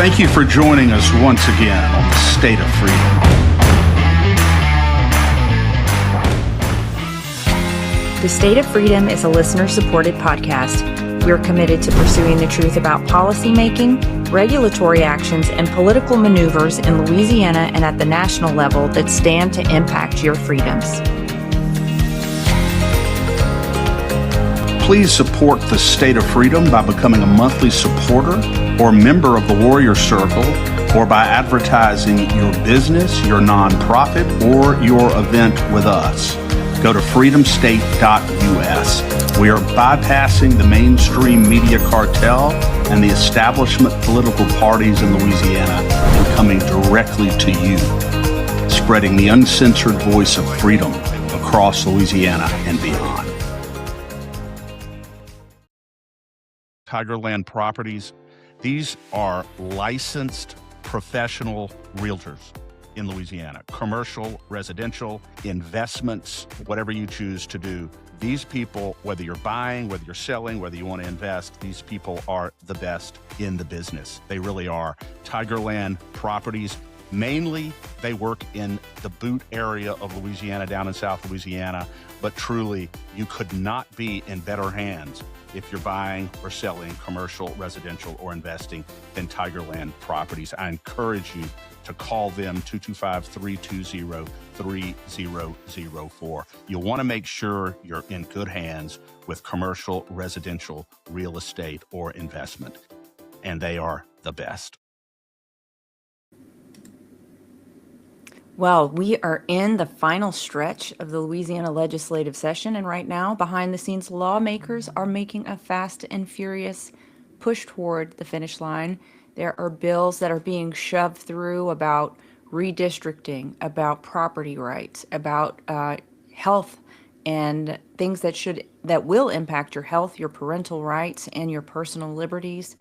Thank you for joining us once again on the State of Freedom. The State of Freedom is a listener-supported podcast. We're committed to pursuing the truth about policymaking, regulatory actions, and political maneuvers in Louisiana and at the national level that stand to impact your freedoms. Please support the State of Freedom by becoming a monthly supporter or member of the Warrior Circle, or by advertising your business, your nonprofit, or your event with us. Go to freedomstate.us. We are bypassing the mainstream media cartel and the establishment political parties in Louisiana and coming directly to you, spreading the uncensored voice of freedom across Louisiana and beyond. Tigerland Properties, these are licensed professional realtors in Louisiana, commercial, residential, investments, whatever you choose to do. These people, whether you're buying, whether you're selling, whether you want to invest, these people are the best in the business. They really are. Tigerland Properties, mainly they work in the boot area of Louisiana, down in South Louisiana, but truly you could not be in better hands if you're buying or selling commercial, residential, or investing than Tigerland Properties. I encourage you to call them 225-320-3004. You'll want to make sure you're in good hands with commercial, residential, real estate, or investment. And they are the best. Well, we are in the final stretch of the Louisiana legislative session, and right now, behind the scenes, lawmakers are making a fast and furious push toward the finish line. There are bills that are being shoved through about redistricting, about property rights, about health, and things that will impact your health, your parental rights, and your personal liberties.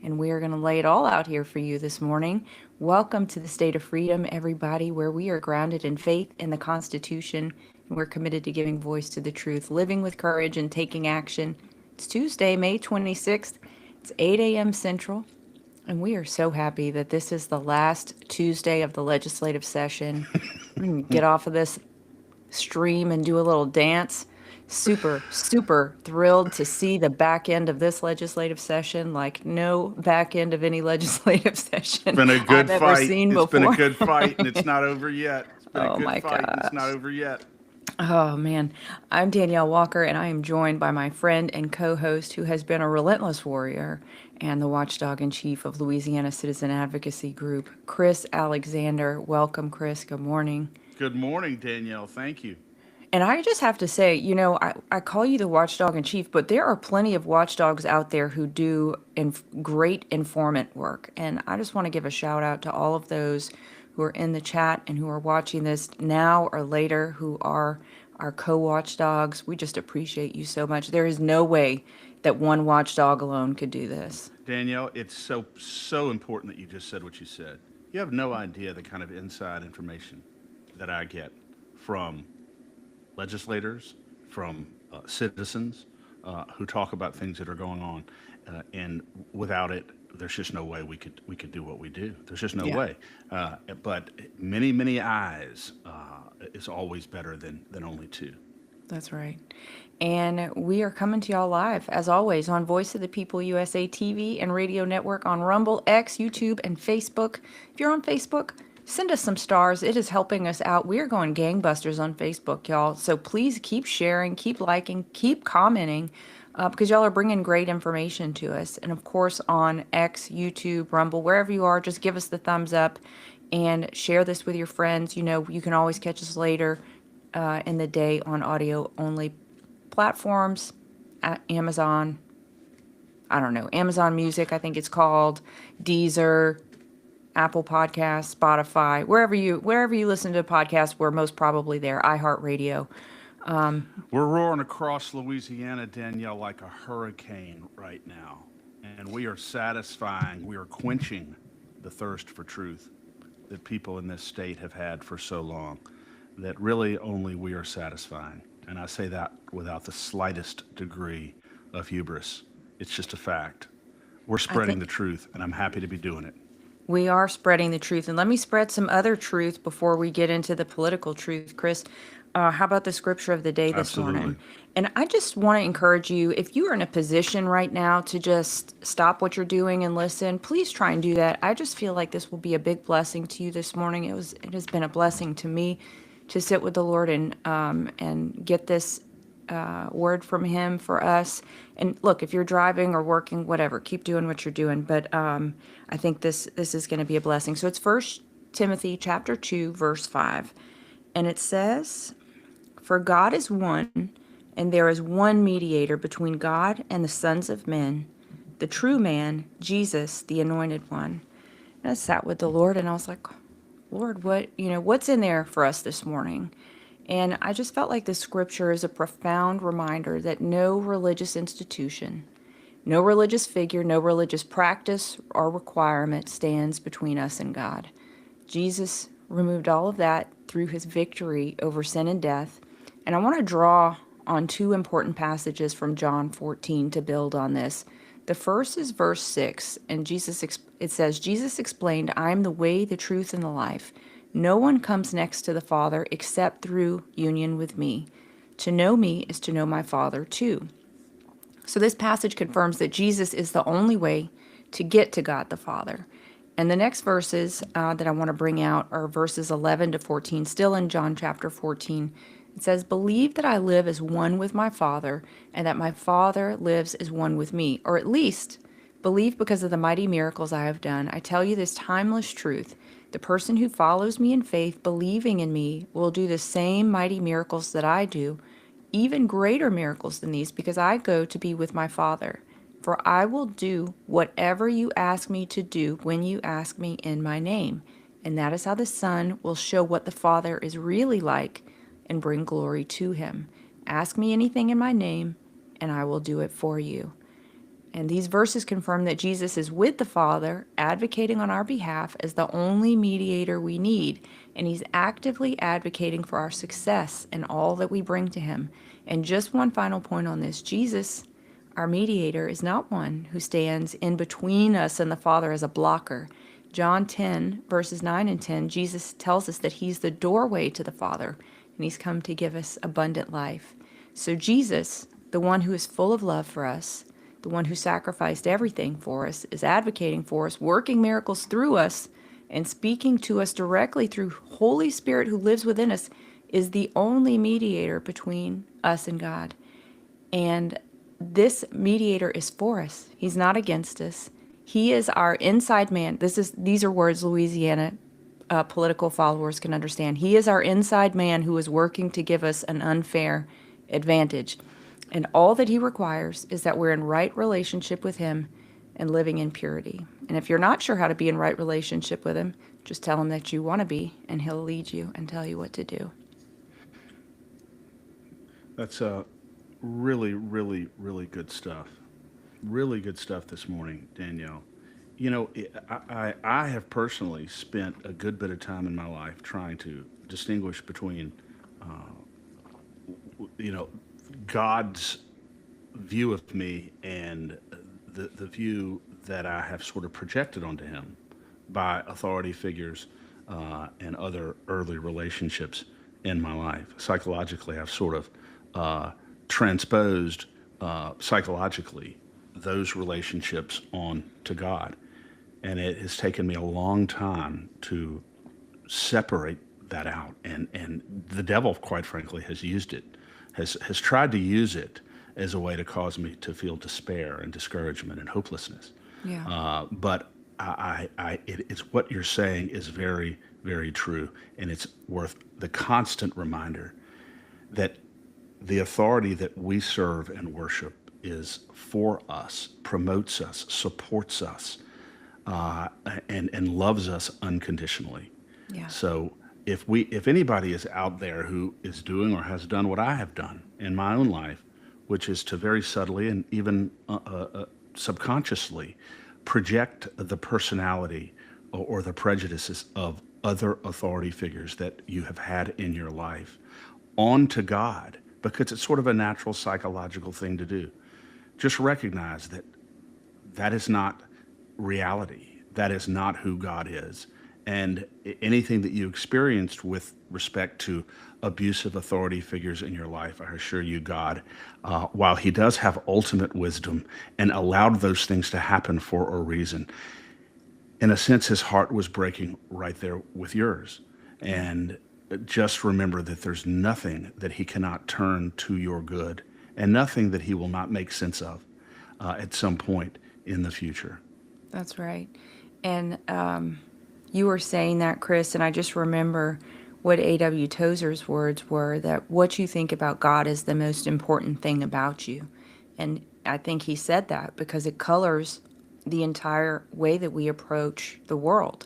And we are going to lay it all out here for you this morning. Welcome to the State of Freedom, everybody, where we are grounded in faith in the Constitution, and we're committed to giving voice to the truth, living with courage, and taking action. It's Tuesday, May 26th. It's 8 a.m. Central, and we are so happy that this is the last Tuesday of the legislative session. Get off of this stream and do a little dance. Super, super thrilled to see the back end of this legislative session, like no back end of any legislative session It's been a good I've fight. ever seen It's before. been a good fight, and it's not over yet. It's been Oh a good my fight, and it's not gosh. over yet. Oh man, I'm Danielle Walker, and I am joined by my friend and co-host who has been a relentless warrior and the watchdog in chief of Louisiana Citizen Advocacy Group, Chris Alexander. Welcome, Chris. Good morning. Good morning, Danielle. Thank you. And I just have to say, I call you the watchdog in chief, but there are plenty of watchdogs out there who do great informant work. And I just want to give a shout out to all of those who are in the chat and who are watching this now or later, who are our co-watchdogs. We just appreciate you so much. There is no way that one watchdog alone could do this. Danielle, it's so important that you just said what you said. You have no idea the kind of inside information that I get from legislators, from citizens who talk about things that are going on, and without it, there's just no way we could do what we do. There's just no way. But many eyes is always better than only two. That's right. And we are coming to y'all live, as always, on Voice of the People USA TV and radio network on Rumble, X, YouTube, and Facebook. If you're on Facebook, send us some stars. It is helping us out. We are going gangbusters on Facebook, y'all. So please keep sharing, keep liking, keep commenting, because y'all are bringing great information to us. And of course, on X, YouTube, Rumble, wherever you are, just give us the thumbs up and share this with your friends. You know, you can always catch us later in the day on audio-only platforms, at Amazon. I don't know, Amazon Music, I think it's called, Deezer, Apple Podcasts, Spotify, wherever you listen to podcasts, we're most probably there. iHeartRadio. We're roaring across Louisiana, Danielle, like a hurricane right now, and we are quenching the thirst for truth that people in this state have had for so long, that really only we are satisfying. And I say that without the slightest degree of hubris. It's just a fact. We're spreading the truth, and I'm happy to be doing it. We are spreading the truth. And let me spread some other truth before we get into the political truth, Chris. How about the scripture of the day this Absolutely. morning? And I just want to encourage you, if you are in a position right now to just stop what you're doing and listen, please try and do that. I just feel like this will be a big blessing to you this morning. It has been a blessing to me to sit with the Lord and get this word from Him for us. And look, if you're driving or working, whatever, keep doing what you're doing. But I think this is going to be a blessing. So it's First Timothy chapter 2, verse 5, and it says, "For God is one, and there is one mediator between God and the sons of men, the true man, Jesus, the anointed one." And I sat with the Lord, and I was like, Lord, what's in there for us this morning? And I just felt like this scripture is a profound reminder that no religious institution, no religious figure, no religious practice or requirement stands between us and God. Jesus removed all of that through his victory over sin and death. And I want to draw on two important passages from John 14 to build on this. The first is verse 6, and it says, "Jesus explained, 'I am the way, the truth, and the life. No one comes next to the Father except through union with me. To know me is to know my Father too.'" So this passage confirms that Jesus is the only way to get to God the Father. And the next verses that I want to bring out are verses 11 to 14, still in John chapter 14. It says, "Believe that I live as one with my Father, and that my Father lives as one with me, or at least believe because of the mighty miracles I have done. I tell you this timeless truth. The person who follows me in faith, believing in me, will do the same mighty miracles that I do, even greater miracles than these, because I go to be with my Father. For I will do whatever you ask me to do when you ask me in my name. And that is how the Son will show what the Father is really like and bring glory to him. Ask me anything in my name, and I will do it for you." And these verses confirm that Jesus is with the Father, advocating on our behalf as the only mediator we need. And he's actively advocating for our success and all that we bring to him. And just one final point on this: Jesus, our mediator, is not one who stands in between us and the Father as a blocker. John 10, verses 9 and 10, Jesus tells us that he's the doorway to the Father, and he's come to give us abundant life. So Jesus, the one who is full of love for us, the one who sacrificed everything for us, is advocating for us, working miracles through us, and speaking to us directly through Holy Spirit who lives within us, is the only mediator between us and God. And this mediator is for us. He's not against us. He is our inside man. These are words Louisiana political followers can understand. He is our inside man who is working to give us an unfair advantage. And all that he requires is that we're in right relationship with him and living in purity. And if you're not sure how to be in right relationship with him, just tell him that you want to be, and he'll lead you and tell you what to do. That's really, really, really good stuff. Really good stuff this morning, Danielle. I have personally spent a good bit of time in my life trying to distinguish between, you know, God's view of me and the view that I have sort of projected onto him by authority figures and other early relationships in my life. Psychologically, I've sort of transposed psychologically those relationships on to God. And it has taken me a long time to separate that out. And the devil, quite frankly, has used it, has tried to use it as a way to cause me to feel despair and discouragement and hopelessness. Yeah. But it's what you're saying is very, very true. And it's worth the constant reminder that the authority that we serve and worship is for us, promotes us, supports us, and loves us unconditionally. Yeah. So if anybody is out there who is doing or has done what I have done in my own life, which is to very subtly and even subconsciously project the personality or the prejudices of other authority figures that you have had in your life onto God, because it's sort of a natural psychological thing to do. Just recognize that that is not reality. That is not who God is. And anything that you experienced with respect to abusive authority figures in your life, I assure you, God, while He does have ultimate wisdom and allowed those things to happen for a reason, in a sense, His heart was breaking right there with yours. Yeah. And just remember that there's nothing that He cannot turn to your good, and nothing that He will not make sense of at some point in the future. That's right. And you were saying that, Chris, and I just remember what A.W. Tozer's words were, that what you think about God is the most important thing about you. And I think he said that because it colors the entire way that we approach the world,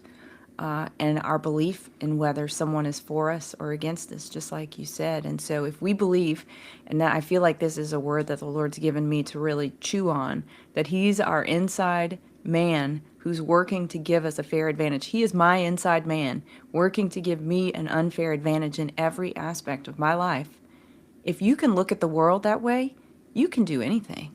and our belief in whether someone is for us or against us, just like you said. And so if we believe, and that I feel like this is a word that the Lord's given me to really chew on, that He's our inside man who's working to give us a fair advantage. He is my inside man, working to give me an unfair advantage in every aspect of my life. If you can look at the world that way, you can do anything.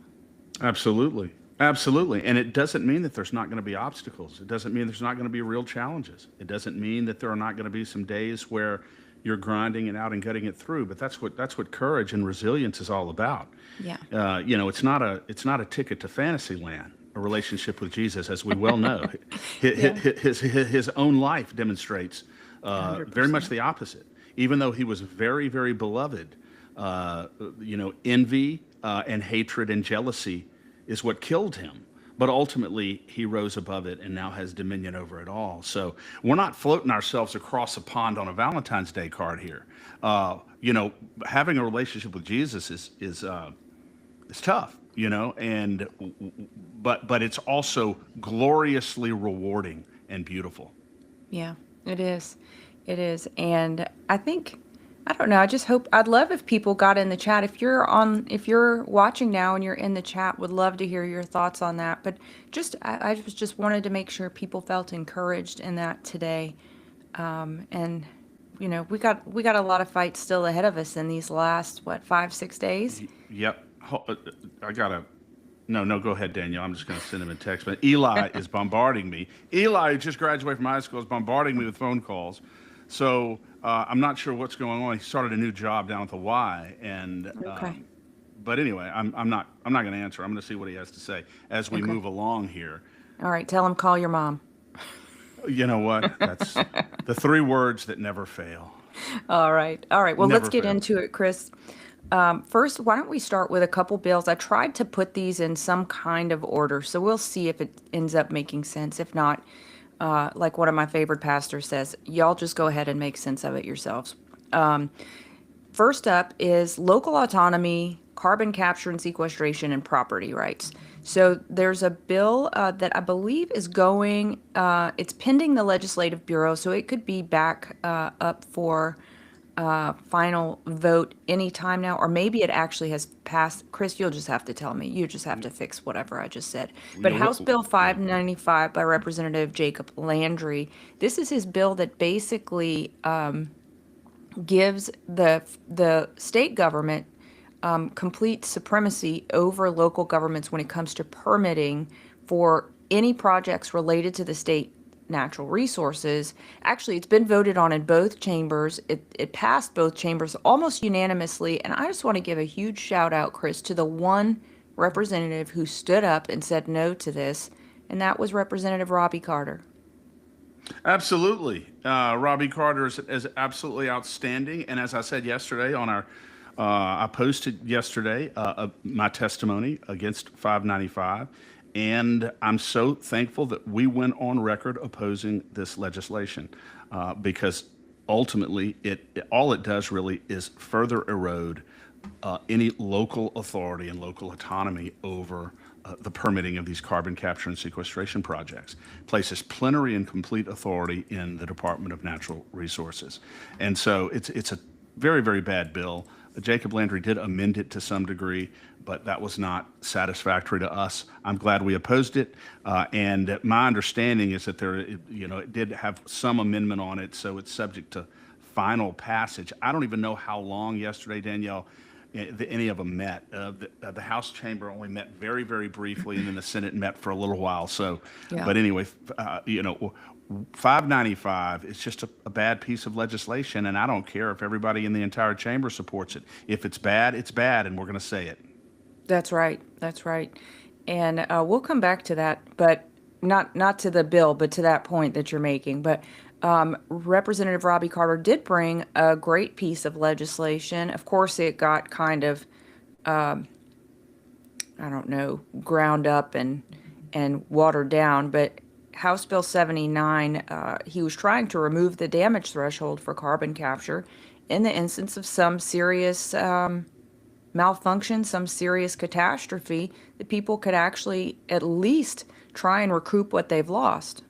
Absolutely. Absolutely. And it doesn't mean that there's not going to be obstacles. It doesn't mean there's not going to be real challenges. It doesn't mean that there are not going to be some days where you're grinding it out and getting it through. But that's what courage and resilience is all about. Yeah. It's not a ticket to fantasy land, a relationship with Jesus, as we well know. Yeah. His own life demonstrates very much 100%. the opposite. Even though He was very, very beloved, envy and hatred and jealousy is what killed Him. But ultimately, He rose above it and now has dominion over it all. So we're not floating ourselves across a pond on a Valentine's Day card here. Having a relationship with Jesus is tough, and but it's also gloriously rewarding and beautiful. Yeah, it is. It is. And I don't know, I just hope, I'd love if people got in the chat. If you're watching now and you're in the chat, would love to hear your thoughts on that. But I just wanted to make sure people felt encouraged in that today. And we got a lot of fights still ahead of us in these last, 5, 6 days? Yep. I gotta. No, go ahead, Daniel. I'm just going to send him a text. But Eli is bombarding me. Eli, who just graduated from high school, is bombarding me with phone calls. So I'm not sure what's going on. He started a new job down at the Y, and Okay. but anyway, I'm not going to answer. I'm going to see what he has to say as we Okay. move along here. All right. Tell him, call your mom. You know what? That's the three words that never fail. All right. All right. Well, let's Never get fail. into it, Chris. First, why don't we start with a couple bills? I tried to put these in some kind of order, so we'll see if it ends up making sense. If not, like one of my favorite pastors says, y'all just go ahead and make sense of it yourselves. First up is local autonomy, carbon capture and sequestration, and property rights. So there's a bill that I believe is it's pending the Legislative Bureau, so it could be back up for final vote anytime now, or maybe it actually has passed. Chris, you'll just have to tell me. You just have to fix whatever I just said. But House Bill Yeah. 595 by Representative Jacob Landry, this is his bill that basically gives the state government complete supremacy over local governments when it comes to permitting for any projects related to the state natural resources. Actually, it's been voted on in both chambers. It passed both chambers almost unanimously. And I just want to give a huge shout out, Chris, to the one representative who stood up and said no to this, and that was Representative Robbie Carter. Absolutely. Robbie Carter is absolutely outstanding. And as I said yesterday I posted yesterday my testimony against 595. And I'm so thankful that we went on record opposing this legislation because ultimately all it does really is further erode any local authority and local autonomy over the permitting of these carbon capture and sequestration projects, places plenary and complete authority in the Department of Natural Resources. And so it's a very, very bad bill. Jacob Landry did amend it to some degree, but that was not satisfactory to us. I'm glad we opposed it. And my understanding is that it did have some amendment on it, so it's subject to final passage. I don't even know how long yesterday, Danielle, any of them met. The House chamber only met very, very briefly, and then the Senate met for a little while. So, Yeah. but anyway, 595 is just a bad piece of legislation, and I don't care if everybody in the entire chamber supports it. If it's bad, it's bad, and we're going to say it. That's right. That's right. And we'll come back to that, but not to the bill, but to that point that you're making. But Representative Robbie Carter did bring a great piece of legislation. Of course, it got kind of, I don't know, ground up and watered down. But House Bill 79, he was trying to remove the damage threshold for carbon capture in the instance of some serious malfunction, some serious catastrophe, that people could actually at least try and recoup what they've lost.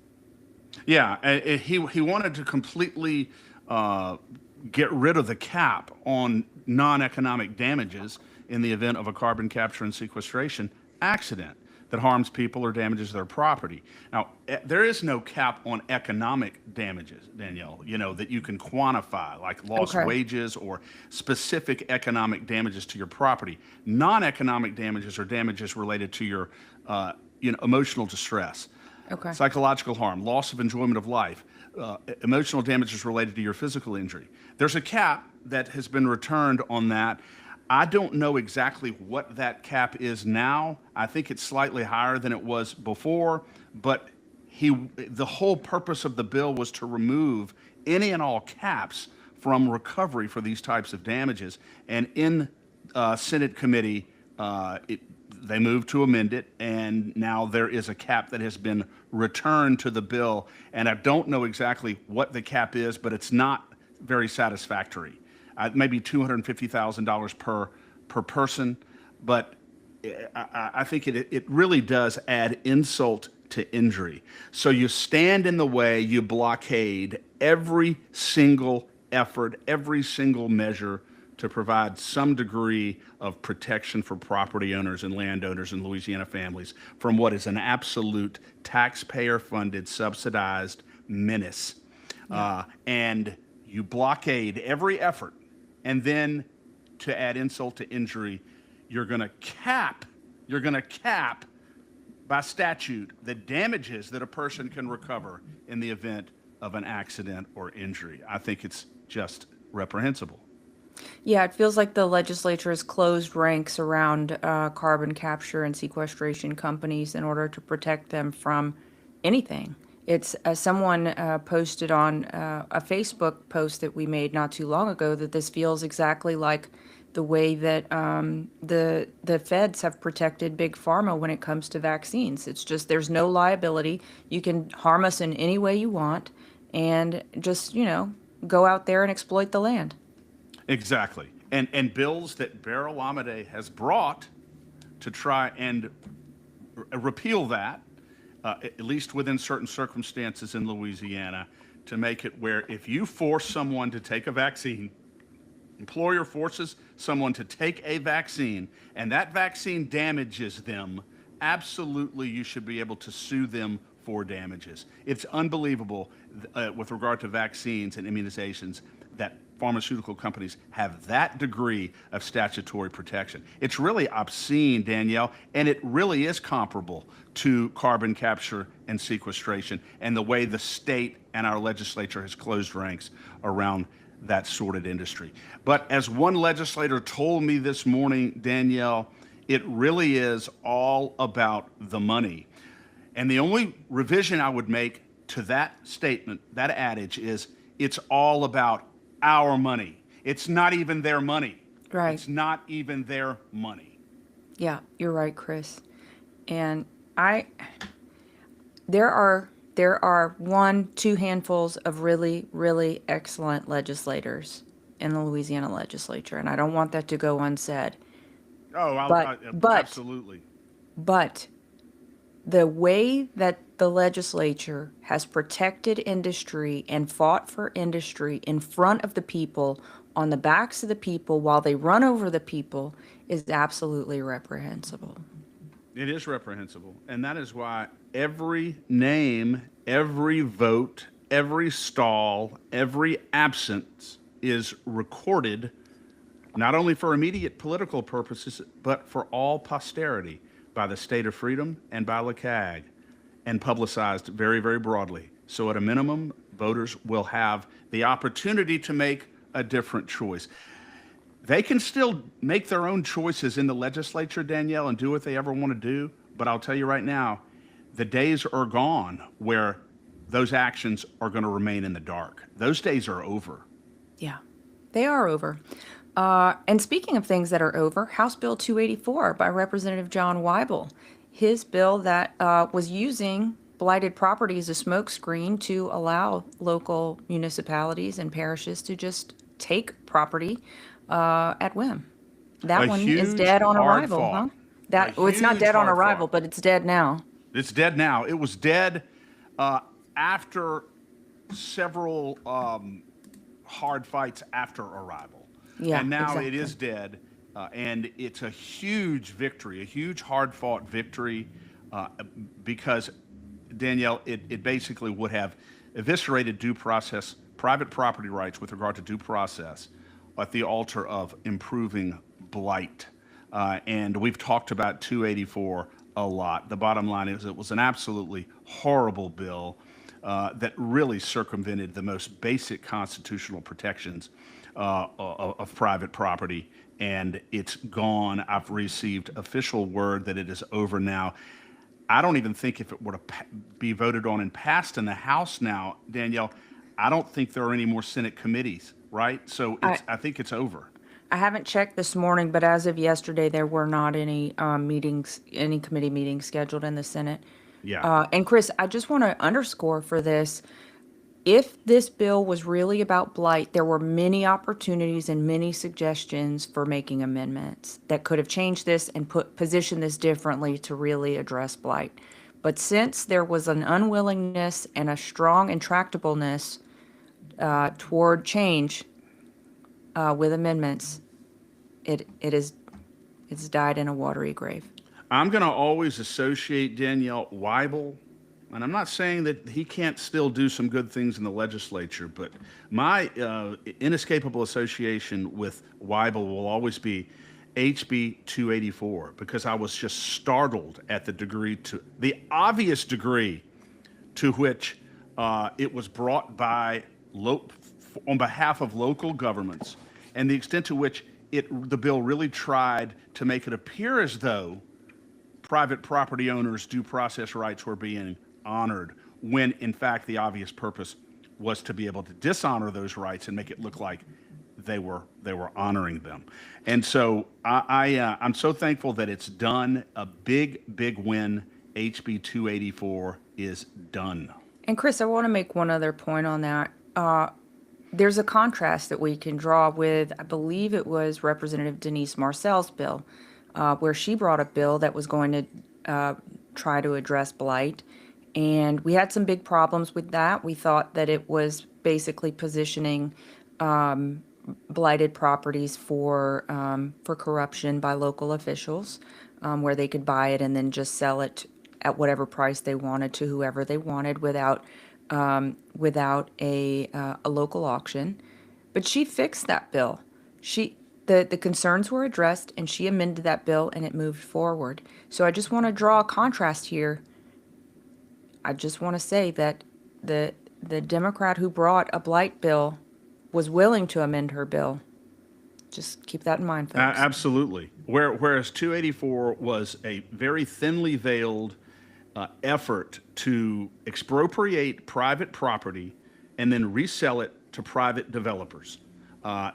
Yeah, he wanted to completely get rid of the cap on non-economic damages in the event of a carbon capture and sequestration accident that harms people or damages their property. Now, there is no cap on economic damages, Danielle, that you can quantify, like lost Okay. wages or specific economic damages to your property. Non-economic damages are damages related to your emotional distress, Okay. psychological harm, loss of enjoyment of life, emotional damages related to your physical injury. There's a cap that has been returned on that. I don't know exactly what that cap is now. I think it's slightly higher than it was before, but the whole purpose of the bill was to remove any and all caps from recovery for these types of damages. And in Senate committee, they moved to amend it, and now there is a cap that has been returned to the bill. And I don't know exactly what the cap is, but it's not very satisfactory. Maybe $250,000 per person, but I think it really does add insult to injury. So you stand in the way, you blockade every single effort, every single measure to provide some degree of protection for property owners and landowners and Louisiana families from what is an absolute taxpayer-funded, subsidized menace. And you blockade every effort. And then to add insult to injury, you're going to cap by statute the damages that a person can recover in the event of an accident or injury. I think it's just reprehensible. Yeah, it feels like the legislature has closed ranks around carbon capture and sequestration companies in order to protect them from anything. It's someone posted on a Facebook post that we made not too long ago that this feels exactly like the way that the feds have protected big pharma when it comes to vaccines. It's just there's no liability. You can harm us in any way you want, and just go out there and exploit the land. Exactly. And bills that Beryl Amade has brought to try and repeal that, at least within certain circumstances in Louisiana, to make it where if you force someone to take a vaccine, employer forces someone to take a vaccine, and that vaccine damages them, absolutely you should be able to sue them for damages. It's unbelievable with regard to vaccines and immunizations that pharmaceutical companies have that degree of statutory protection. It's really obscene, Danielle, and it really is comparable to carbon capture and sequestration and the way the state and our legislature has closed ranks around that sordid industry. But as one legislator told me this morning, Danielle, it really is all about the money. And the only revision I would make to that statement, that adage, is it's all about our money. It's not even their money. Right. It's not even their money. Yeah, you're right, Chris. And there are two handfuls of really, really excellent legislators in the Louisiana legislature, and I don't want that to go unsaid. Oh, But absolutely. But the way that the legislature has protected industry and fought for industry in front of the people, on the backs of the people, while they run over the people, is absolutely reprehensible. It is reprehensible. And that is why every name, every vote, every stall, every absence is recorded not only for immediate political purposes, but for all posterity by the State of Freedom and by LaCag, and publicized very, very broadly. So at a minimum, voters will have the opportunity to make a different choice. They can still make their own choices in the legislature, Danielle, and do what they ever want to do. But I'll tell you right now, the days are gone where those actions are going to remain in the dark. Those days are over. Yeah, they are over. And speaking of things that are over, House Bill 284 by Representative John Weibel, his bill that was using blighted property as a smokescreen to allow local municipalities and parishes to just take property at whim. That A one is huge, dead on hard arrival, fought. huh? Well, it's not Huge, dead on hard arrival, fought. but it's dead now. It's dead now. It was dead after several hard fights after arrival. Yeah, And now exactly. it is dead, and it's a huge victory, a huge hard-fought victory, because, Danielle, it basically would have eviscerated due process, private property rights with regard to due process at the altar of improving blight. And we've talked about 284 a lot. The bottom line is it was an absolutely horrible bill that really circumvented the most basic constitutional protections of private property, and it's gone. I've received official word that it is over now. I don't even think if it were to be voted on and passed in the House now, Danielle, I don't think there are any more Senate committees, right? So I think it's over. I haven't checked this morning, but as of yesterday, there were not any meetings, any committee meetings scheduled in the Senate. Yeah. And Chris, I just want to underscore for this, if this bill was really about blight, there were many opportunities and many suggestions for making amendments that could have changed this and positioned this differently to really address blight. But since there was an unwillingness and a strong intractableness toward change with amendments, it's died in a watery grave. I'm going to always associate Danielle Weibel, and I'm not saying that he can't still do some good things in the legislature, but my inescapable association with Weibel will always be HB 284, because I was just startled at the obvious degree to which it was brought by on behalf of local governments, and the extent to which the bill really tried to make it appear as though private property owners' due process rights were being honored, when in fact the obvious purpose was to be able to dishonor those rights and make it look like they were honoring them. And so I'm so thankful that it's done. A big win. HB 284 is done. And Chris, I want to make one other point on that. There's a contrast that we can draw with, I believe it was Representative Denise Marcel's bill, where she brought a bill that was going to try to address blight. And we had some big problems with that. We thought that it was basically positioning blighted properties for corruption by local officials, where they could buy it and then just sell it at whatever price they wanted to whoever they wanted without a local auction. But she fixed that bill. The concerns were addressed, and she amended that bill, and it moved forward. So I just want to draw a contrast here. I just want to say that the Democrat who brought a blight bill was willing to amend her bill. Just keep that in mind, folks. Absolutely. Whereas 284 was a very thinly veiled effort to expropriate private property and then resell it to private developers.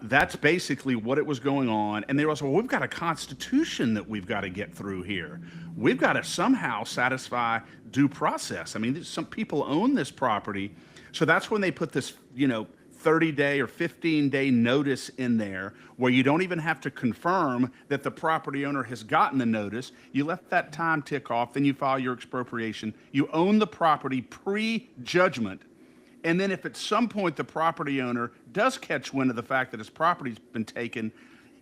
That's basically what it was going on. And they were also, well, we've got a constitution that we've got to get through here. We've got to somehow satisfy due process. I mean, some people own this property. So that's when they put this, 30-day or 15-day notice in there, where you don't even have to confirm that the property owner has gotten the notice. You let that time tick off, then you file your expropriation. You own the property pre-judgment. And then if at some point the property owner does catch wind of the fact that his property's been taken,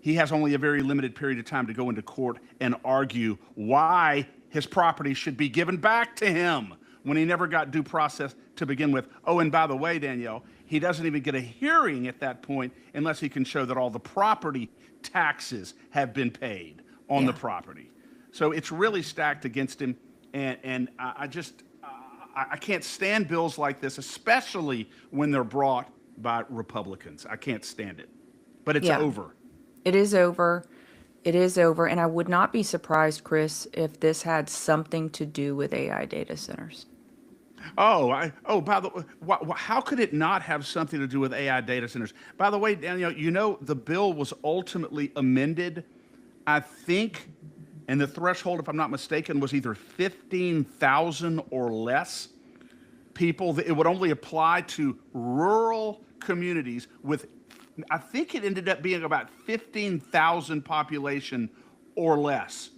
he has only a very limited period of time to go into court and argue why his property should be given back to him when he never got due process to begin with. Oh, and by the way, Danielle, he doesn't even get a hearing at that point unless he can show that all the property taxes have been paid on the property. So it's really stacked against him, and I can't stand bills like this, especially when they're brought by Republicans. I can't stand it. But it's over. It is over. It is over. And I would not be surprised, Chris, if this had something to do with AI data centers. By the way, how could it not have something to do with AI data centers? By the way, Danielle, the bill was ultimately amended, I think, and the threshold, if I'm not mistaken, was either 15,000 or less people. It would only apply to rural communities with, I think it ended up being about 15,000 population or less.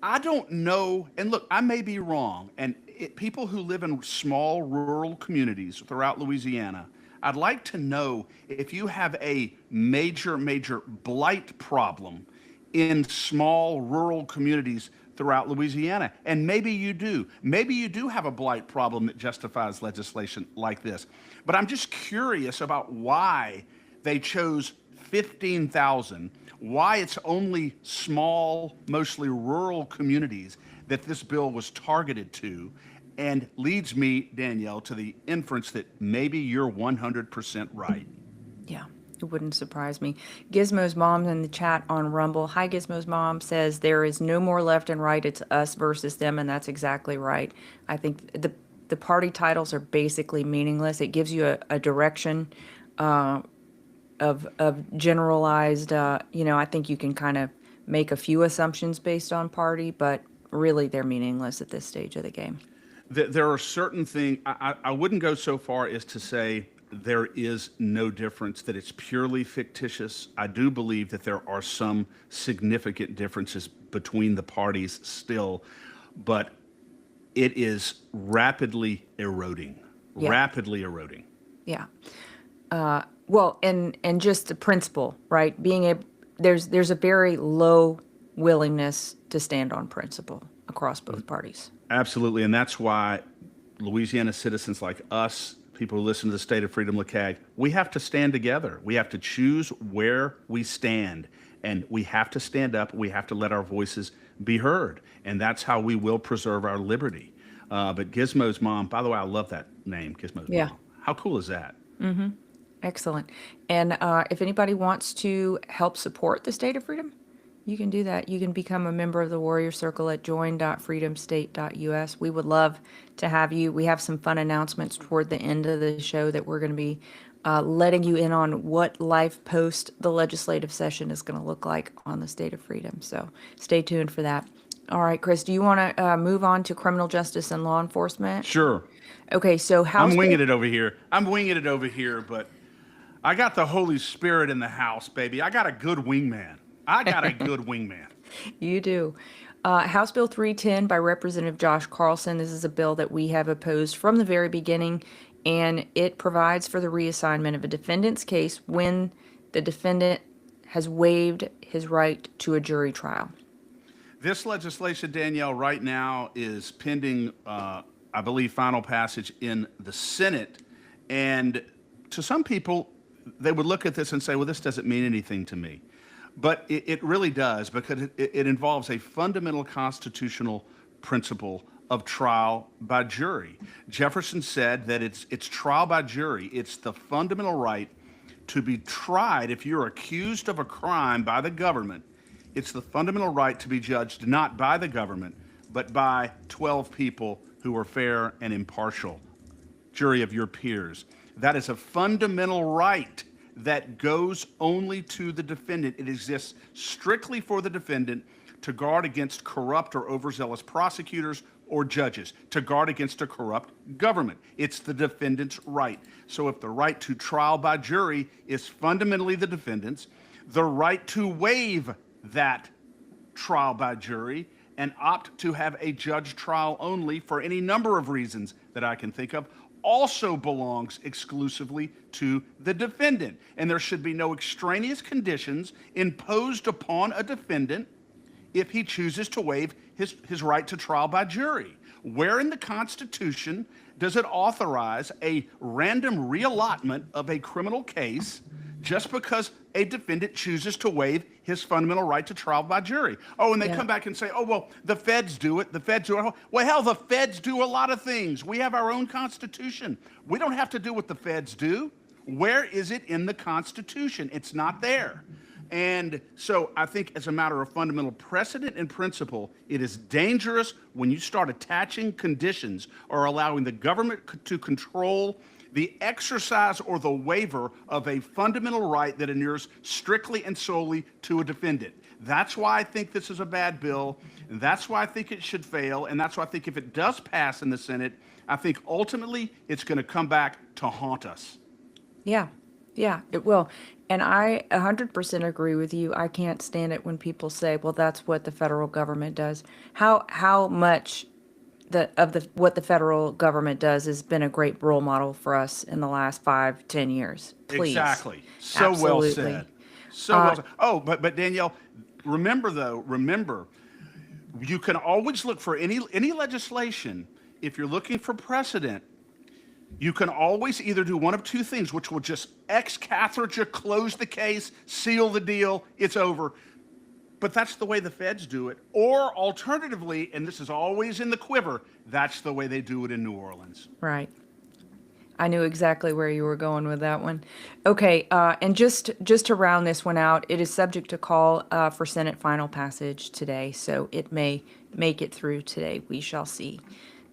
I don't know, and look, I may be wrong, and people who live in small rural communities throughout Louisiana, I'd like to know if you have a major blight problem in small rural communities throughout Louisiana. And maybe you do. Maybe you do have a blight problem that justifies legislation like this. But I'm just curious about why they chose 15,000, why it's only small, mostly rural communities that this bill was targeted to, and leads me, Danielle, to the inference that maybe you're 100% right. Yeah, it wouldn't surprise me. Gizmo's mom in the chat on Rumble. Hi, Gizmo's mom says there is no more left and right. It's us versus them, and that's exactly right. I think the party titles are basically meaningless. It gives you a direction of generalized. I think you can kind of make a few assumptions based on party, but really they're meaningless at this stage of the game. There are certain things, I wouldn't go so far as to say there is no difference, that it's purely fictitious. I do believe that there are some significant differences between the parties still, but it is rapidly eroding. Yeah. Well, and just the principle, right? There's a very low willingness to stand on principle across both parties. Absolutely, and that's why Louisiana citizens like us, people who listen to the State of Freedom LeCag, we have to stand together. We have to choose where we stand, and we have to stand up. We have to let our voices be heard, and that's how we will preserve our liberty. But Gizmo's mom, by the way, I love that name, Gizmo's mom. How cool is that? Mm-hmm. Excellent. And if anybody wants to help support the State of Freedom, you can do that. You can become a member of the Warrior Circle at join.freedomstate.us. We would love to have you. We have some fun announcements toward the end of the show that we're going to be letting you in on what life post the legislative session is going to look like on the State of Freedom. So stay tuned for that. All right, Chris, do you want to move on to criminal justice and law enforcement? Sure. Okay, so I'm winging it over here, but I got the Holy Spirit in the house, baby. I got a good wingman. You do. House Bill 310 by Representative Josh Carlson. This is a bill that we have opposed from the very beginning, and it provides for the reassignment of a defendant's case when the defendant has waived his right to a jury trial. This legislation, Danielle, right now is pending, I believe, final passage in the Senate. And to some people, they would look at this and say, well, this doesn't mean anything to me. But it really does, because it involves a fundamental constitutional principle of trial by jury. Jefferson said that it's trial by jury. It's the fundamental right to be tried if you're accused of a crime by the government. It's the fundamental right to be judged not by the government, but by 12 people who are fair and impartial, jury of your peers. That is a fundamental right that goes only to the defendant. It exists strictly for the defendant to guard against corrupt or overzealous prosecutors or judges, to guard against a corrupt government. It's the defendant's right. So if the right to trial by jury is fundamentally the defendant's, the right to waive that trial by jury and opt to have a judge trial only for any number of reasons that I can think of also belongs exclusively to the defendant. And there should be no extraneous conditions imposed upon a defendant if he chooses to waive his right to trial by jury. Where in the Constitution does it authorize a random reallotment of a criminal case just because a defendant chooses to waive his fundamental right to trial by jury? Oh, and they come back and say, oh, well, the feds do it. The feds do it. Well, hell, the feds do a lot of things. We have our own Constitution. We don't have to do what the feds do. Where is it in the Constitution? It's not there. And so I think as a matter of fundamental precedent and principle, it is dangerous when you start attaching conditions or allowing the government to control the exercise or the waiver of a fundamental right that inures strictly and solely to a defendant. That's why I think this is a bad bill. And that's why I think it should fail. And that's why I think if it does pass in the Senate, I think ultimately it's going to come back to haunt us. Yeah, it will. And I 100% agree with you. I can't stand it when people say, well, that's what the federal government does. How much what the federal government does has been a great role model for us in the last 5-10 years. Please. Exactly. So well said. So well said. Oh, but Danielle, remember, you can always look for any legislation. If you're looking for precedent, you can always either do one of two things, which will just ex-cathedra, close the case, seal the deal, it's over. But that's the way the feds do it. Or alternatively, and this is always in the quiver, that's the way they do it in New Orleans. Right. I knew exactly where you were going with that one. Okay, and just to round this one out, it is subject to call for Senate final passage today, so it may make it through today. We shall see.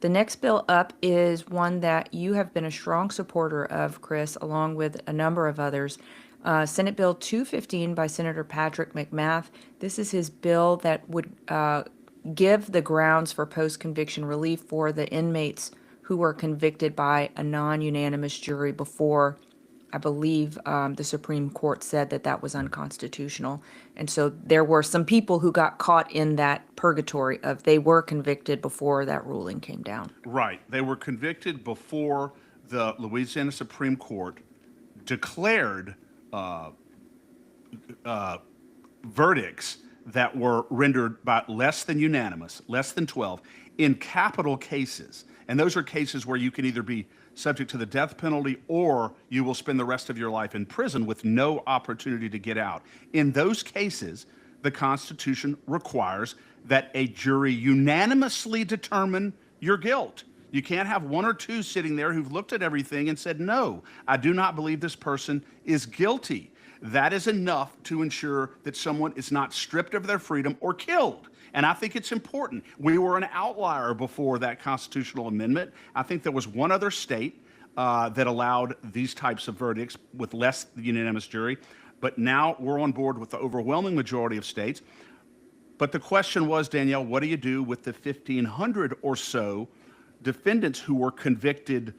The next bill up is one that you have been a strong supporter of, Chris, along with a number of others. Senate Bill 215 by Senator Patrick McMath. This is his bill that would give the grounds for post-conviction relief for the inmates who were convicted by a non-unanimous jury before, I believe, the Supreme Court said that was unconstitutional. And so there were some people who got caught in that purgatory of they were convicted before that ruling came down. Right. They were convicted before the Louisiana Supreme Court declared verdicts that were rendered by less than unanimous, less than 12, in capital cases. And those are cases where you can either be subject to the death penalty or you will spend the rest of your life in prison with no opportunity to get out. In those cases, the Constitution requires that a jury unanimously determine your guilt. You can't have one or two sitting there who've looked at everything and said, no, I do not believe this person is guilty. That is enough to ensure that someone is not stripped of their freedom or killed. And I think it's important. We were an outlier before that constitutional amendment. I think there was one other state that allowed these types of verdicts with less unanimous jury. But now we're on board with the overwhelming majority of states. But the question was, Danielle, what do you do with the 1,500 or so defendants who were convicted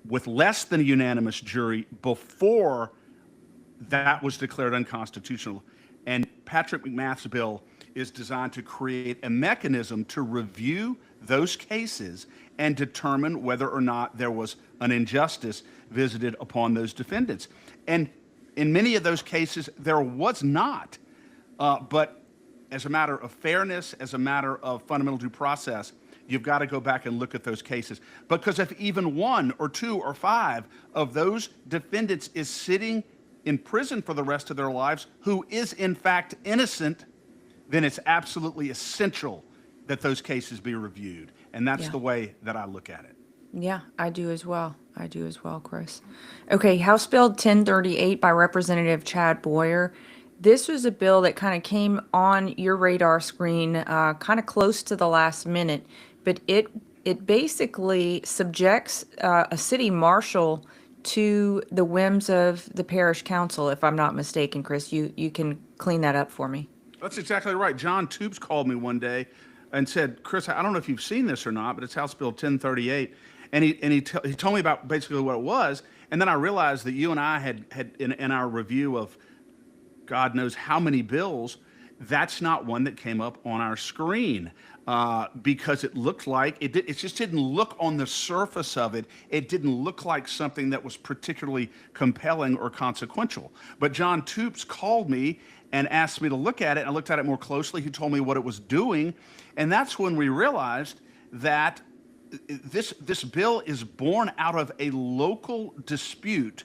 with less than a unanimous jury before that was declared unconstitutional? And Patrick McMath's bill is designed to create a mechanism to review those cases and determine whether or not there was an injustice visited upon those defendants. And in many of those cases, there was not. But as a matter of fairness, as a matter of fundamental due process, you've got to go back and look at those cases. Because if even one or two or five of those defendants is sitting in prison for the rest of their lives who is in fact innocent, then it's absolutely essential that those cases be reviewed. And that's the way that I look at it. Yeah, I do as well. Chris. Okay, House Bill 1038 by Representative Chad Boyer. This was a bill that kind of came on your radar screen kind of close to the last minute, but it basically subjects a city marshal to the whims of the parish council, if I'm not mistaken, Chris. You can clean that up for me. That's exactly right. John Tubes called me one day and said, Chris, I don't know if you've seen this or not, but it's House Bill 1038. And he told me about basically what it was. And then I realized that you and I had in our review of God knows how many bills, that's not one that came up on our screen because it looked like, it just didn't look on the surface of it. It didn't look like something that was particularly compelling or consequential. But John Tubes called me and asked me to look at it. I looked at it more closely. He told me what it was doing. And that's when we realized that this bill is born out of a local dispute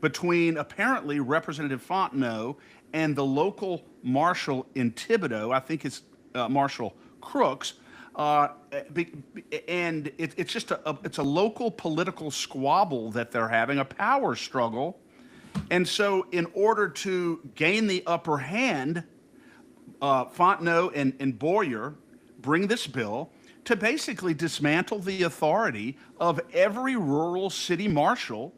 between apparently Representative Fontenot and the local marshal in Thibodaux. I think it's Marshal Crooks. And it's just it's a local political squabble that they're having, a power struggle. And so in order to gain the upper hand, Fontenot and Boyer bring this bill to basically dismantle the authority of every rural city marshal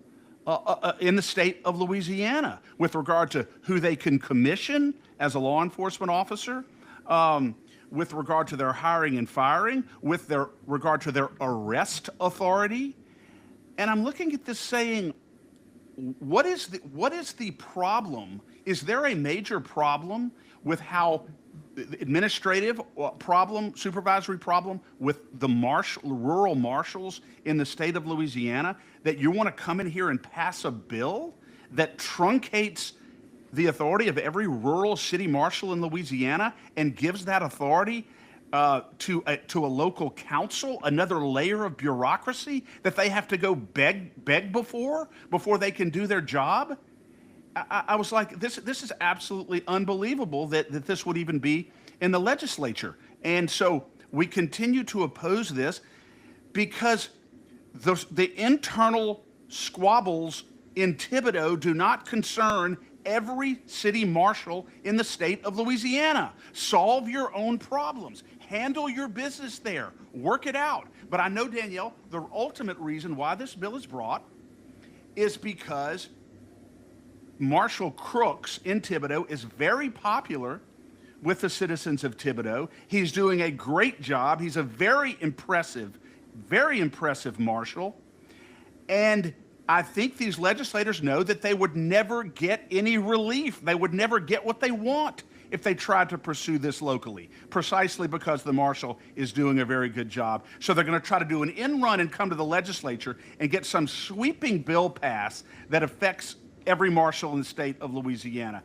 in the state of Louisiana with regard to who they can commission as a law enforcement officer, with regard to their hiring and firing, with their regard to their arrest authority. And I'm looking at this saying, what is the problem? Is there a major problem with how administrative problem, supervisory problem with the rural marshals in the state of Louisiana, that you want to come in here and pass a bill that truncates the authority of every rural city marshal in Louisiana and gives that authority to a local council, another layer of bureaucracy that they have to go beg before they can do their job? I was like, this is absolutely unbelievable that this would even be in the legislature. And so we continue to oppose this because the internal squabbles in Thibodaux do not concern every city marshal in the state of Louisiana. Solve your own problems. Handle your business there. Work it out. But I know, Danielle, the ultimate reason why this bill is brought is because Marshal Crooks in Thibodaux is very popular with the citizens of Thibodaux. He's doing a great job. He's a very impressive marshal. And I think these legislators know that they would never get any relief. They would never get what they want if they tried to pursue this locally, precisely because the marshal is doing a very good job. So they're going to try to do an end run and come to the legislature and get some sweeping bill passed that affects every marshal in the state of Louisiana.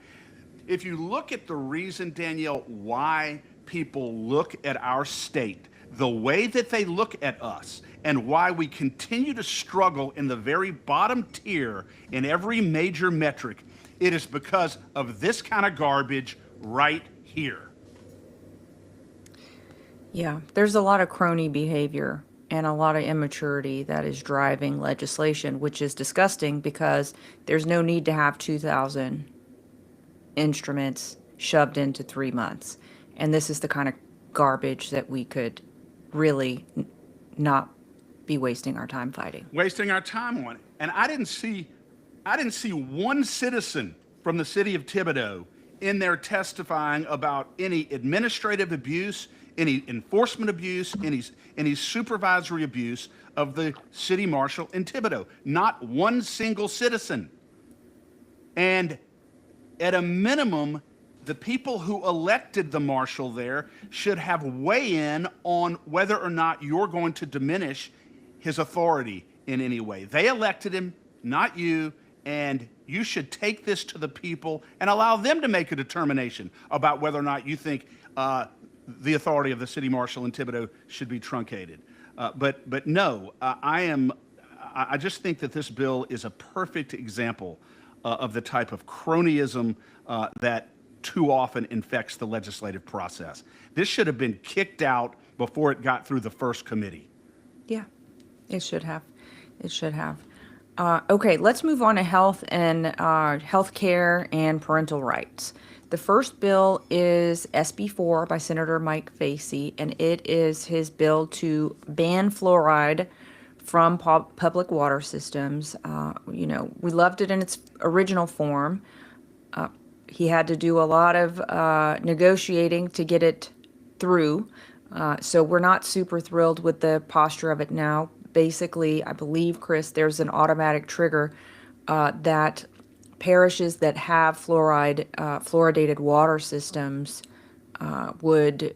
If you look at the reason, Danielle, why people look at our state the way that they look at us, and why we continue to struggle in the very bottom tier in every major metric, it is because of this kind of garbage right here. Yeah, there's a lot of crony behavior and a lot of immaturity that is driving legislation, which is disgusting because there's no need to have 2,000 instruments shoved into 3 months. And this is the kind of garbage that we could really not be wasting our time fighting. Wasting our time on it. And I didn't see one citizen from the city of Thibodaux in there testifying about any administrative abuse, any enforcement abuse, any supervisory abuse of the city marshal in Thibodaux. Not one single citizen. And at a minimum, the people who elected the marshal there should have weigh-in on whether or not you're going to diminish his authority in any way. They elected him, not you, and you should take this to the people and allow them to make a determination about whether or not you think the authority of the city marshal in Thibodaux should be truncated. But no, I just think that this bill is a perfect example of the type of cronyism that too often infects the legislative process. This should have been kicked out before it got through the first committee. Yeah, it should have. It should have. Okay, let's move on to health and health care and parental rights. The first bill is SB 4 by Senator Mike Facey, and it is his bill to ban fluoride from public water systems. We loved it in its original form. He had to do a lot of negotiating to get it through. So we're not super thrilled with the posture of it now. Basically, I believe, Chris, there's an automatic trigger that parishes that have fluoridated water systems would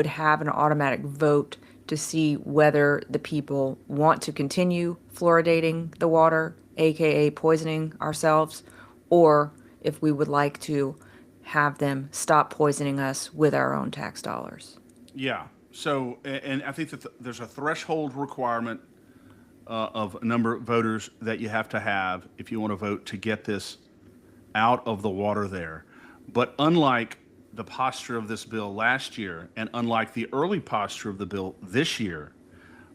have an automatic vote to see whether the people want to continue fluoridating the water, aka poisoning ourselves, or if we would like to have them stop poisoning us with our own tax dollars. Yeah. So, and I think that there's a threshold requirement of a number of voters that you have to have if you want to vote to get this out of the water there. But unlike the posture of this bill last year, and unlike the early posture of the bill this year,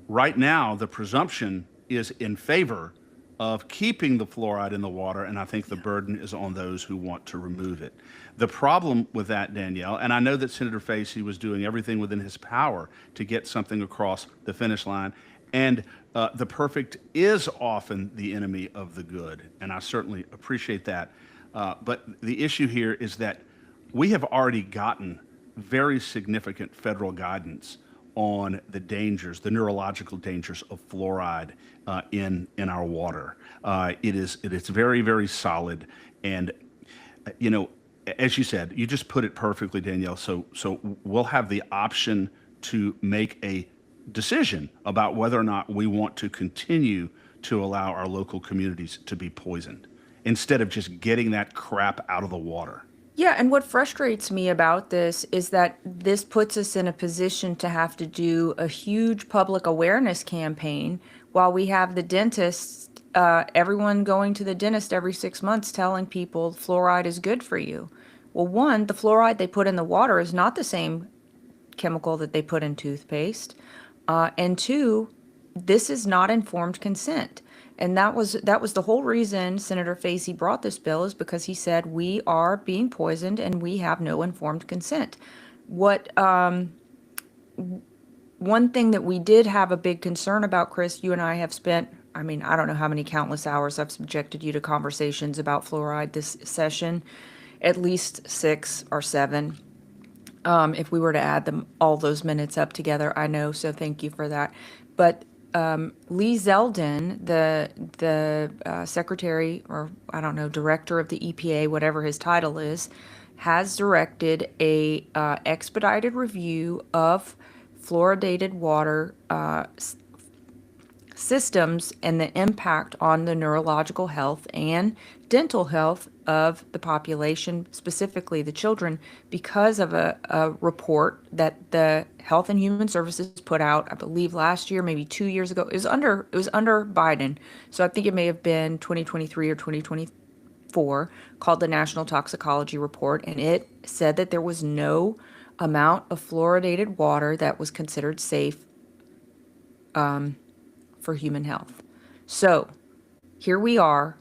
right now the presumption is in favor of keeping the fluoride in the water, and I think the burden is on those who want to remove it. The problem with that, Danielle, and I know that Senator Facey was doing everything within his power to get something across the finish line, and the perfect is often the enemy of the good, and I certainly appreciate that. But the issue here is that we have already gotten very significant federal guidance on the dangers, the neurological dangers of fluoride in our water. It's very, very solid, and as you said, you just put it perfectly, Danielle. So we'll have the option to make a decision about whether or not we want to continue to allow our local communities to be poisoned instead of just getting that crap out of the water. Yeah, and what frustrates me about this is that this puts us in a position to have to do a huge public awareness campaign while we have the dentists, everyone going to the dentist every 6 months telling people fluoride is good for you. Well, one, the fluoride they put in the water is not the same chemical that they put in toothpaste. And two, this is not informed consent. And that was the whole reason Senator Facey brought this bill, is because he said we are being poisoned and we have no informed consent. What one thing that we did have a big concern about, Chris, you and I have spent, I mean, I don't know how many countless hours I've subjected you to conversations about fluoride this session, at least 6 or 7. If we were to add them all those minutes up together, I know, so thank you for that. But Lee Zeldin, the secretary, or I don't know, director of the EPA, whatever his title is, has directed a expedited review of fluoridated water systems and the impact on the neurological health and dental health of the population, specifically the children, because of a report that the Health and Human Services put out, I believe last year, maybe 2 years ago. It was under Biden, so I think it may have been 2023 or 2024, called the National Toxicology Report, and it said that there was no amount of fluoridated water that was considered safe for human health. So here we are.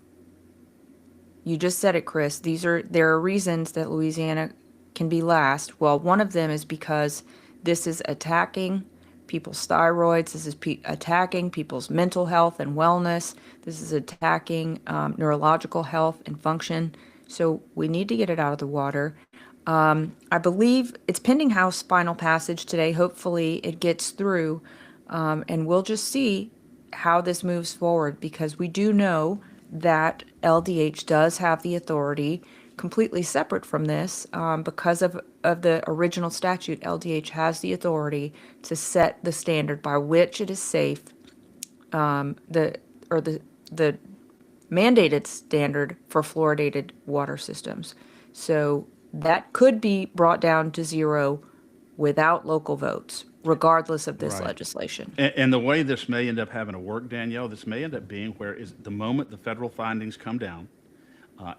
You just said it, Chris. There are reasons that Louisiana can be last. Well, one of them is because this is attacking people's thyroids. This is attacking people's mental health and wellness. This is attacking neurological health and function. So we need to get it out of the water. I believe it's pending House final passage today. Hopefully it gets through, and we'll just see how this moves forward, because we do know that LDH does have the authority, completely separate from this, because of the original statute. LDH has the authority to set the standard by which it is safe, the mandated standard for fluoridated water systems. So that could be brought down to 0 without local votes, regardless of this legislation. And the way this may end up having to work, Danielle, this may end up being where is the moment the federal findings come down,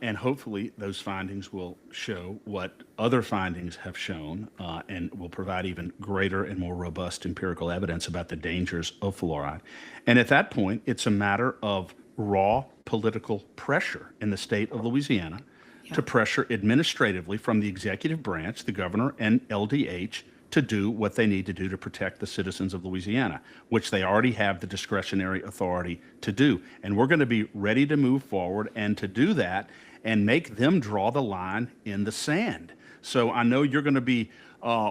and hopefully those findings will show what other findings have shown, and will provide even greater and more robust empirical evidence about the dangers of fluoride. And at that point, it's a matter of raw political pressure in the state of Louisiana to pressure administratively from the executive branch, the governor and LDH, to do what they need to do to protect the citizens of Louisiana, which they already have the discretionary authority to do. And we're going to be ready to move forward and to do that and make them draw the line in the sand. So I know you're going to be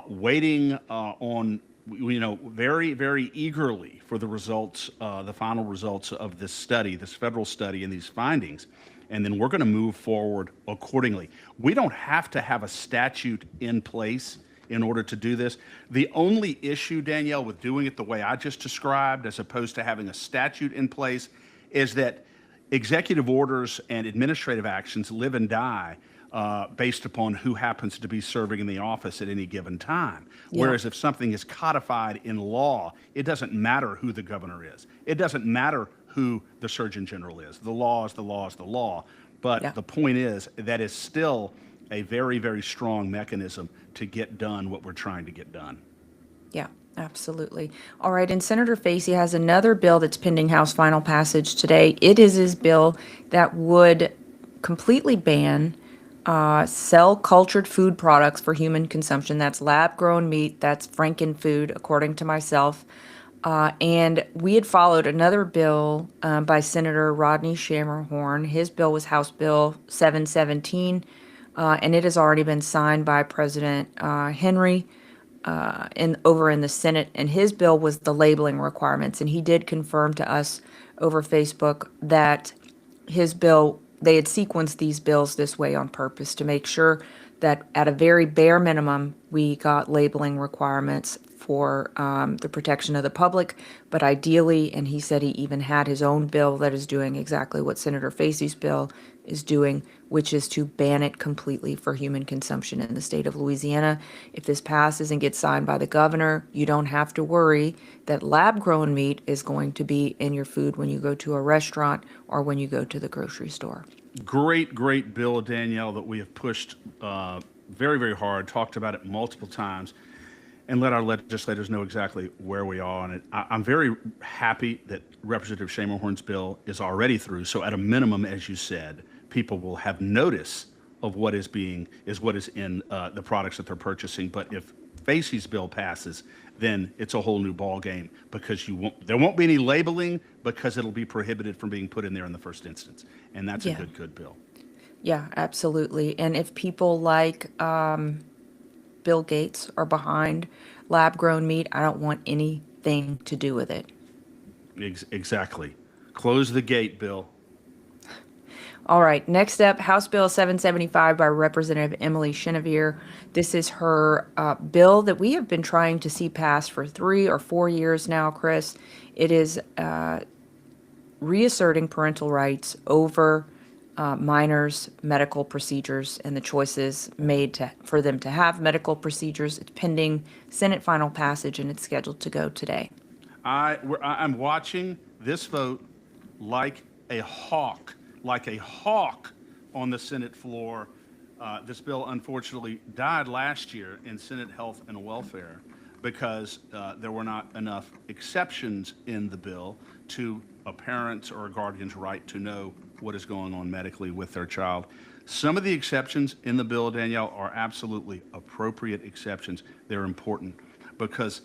waiting on, very, very eagerly for the results, the final results of this study, this federal study, and these findings. And then we're going to move forward accordingly. We don't have to have a statute in place in order to do this. The only issue, Danielle, with doing it the way I just described, as opposed to having a statute in place, is that executive orders and administrative actions live and die based upon who happens to be serving in the office at any given time. Yeah. Whereas if something is codified in law, it doesn't matter who the governor is. It doesn't matter who the Surgeon General is. The law is the law is the law. But Yeah. the point is that is still a very, very strong mechanism to get done what we're trying to get done. Yeah, absolutely. All right, and Senator Facey has another bill that's pending House final passage today. It is his bill that would completely ban cell cultured food products for human consumption. That's lab grown meat, that's Franken food, according to myself. And we had followed another bill by Senator Rodney Shammerhorn. His bill was House Bill 717, and it has already been signed by President Henry over in the Senate, and his bill was the labeling requirements. And he did confirm to us over Facebook that his bill, they had sequenced these bills this way on purpose to make sure that at a very bare minimum, we got labeling requirements for the protection of the public. But ideally, and he said he even had his own bill that is doing exactly what Senator Facey's bill is doing, which is to ban it completely for human consumption in the state of Louisiana. If this passes and gets signed by the governor, you don't have to worry that lab-grown meat is going to be in your food when you go to a restaurant or when you go to the grocery store. Great, great bill, Danielle, that we have pushed very, very hard, talked about it multiple times, and let our legislators know exactly where we are on it. I'm very happy that Representative Shammerhorn's bill is already through. So at a minimum, as you said, people will have notice of what is in the products that they're purchasing. But if Facey's bill passes, then it's a whole new ball game because there won't be any labeling because it'll be prohibited from being put in there in the first instance. And that's a Yeah. good bill. Yeah, absolutely. And if people like Bill Gates are behind lab-grown meat, I don't want anything to do with it. Exactly. Close the gate, Bill. All right, next up, House Bill 775 by Representative Emily Chenevert. This is her bill that we have been trying to see passed for 3 or 4 years now, Chris. It is reasserting parental rights over minors' medical procedures and the choices made for them to have medical procedures. It's pending Senate final passage, and it's scheduled to go today. I'm watching this vote like a hawk on the Senate floor. This bill unfortunately died last year in Senate Health and Welfare because there were not enough exceptions in the bill to a parent's or a guardian's right to know what is going on medically with their child. Some of the exceptions in the bill, Danielle, are absolutely appropriate exceptions. They're important because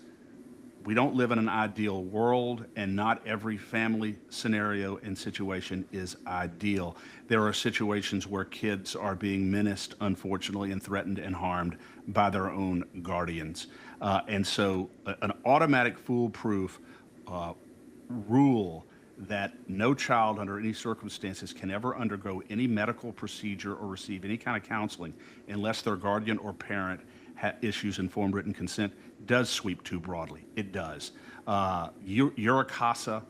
we don't live in an ideal world, and not every family scenario and situation is ideal. There are situations where kids are being menaced, unfortunately, and threatened and harmed by their own guardians. And so an automatic foolproof rule that no child under any circumstances can ever undergo any medical procedure or receive any kind of counseling unless their guardian or parent issues informed written consent does sweep too broadly. It does. You're a CASA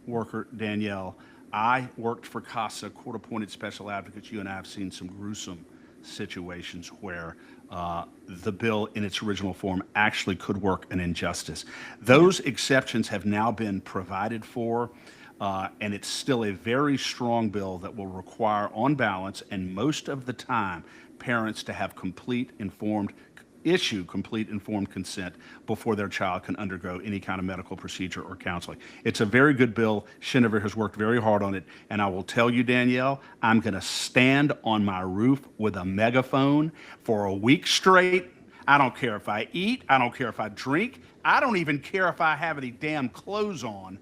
worker, Danielle. I worked for CASA, court-appointed special advocates. You and I have seen some gruesome situations where the bill in its original form actually could work an injustice. Those exceptions have now been provided for, and it's still a very strong bill that will require, on balance, and most of the time, parents to have complete informed consent before their child can undergo any kind of medical procedure or counseling. It's a very good bill. Chenevert has worked very hard on it. And I will tell you, Danielle, I'm going to stand on my roof with a megaphone for a week straight. I don't care if I eat. I don't care if I drink. I don't even care if I have any damn clothes on.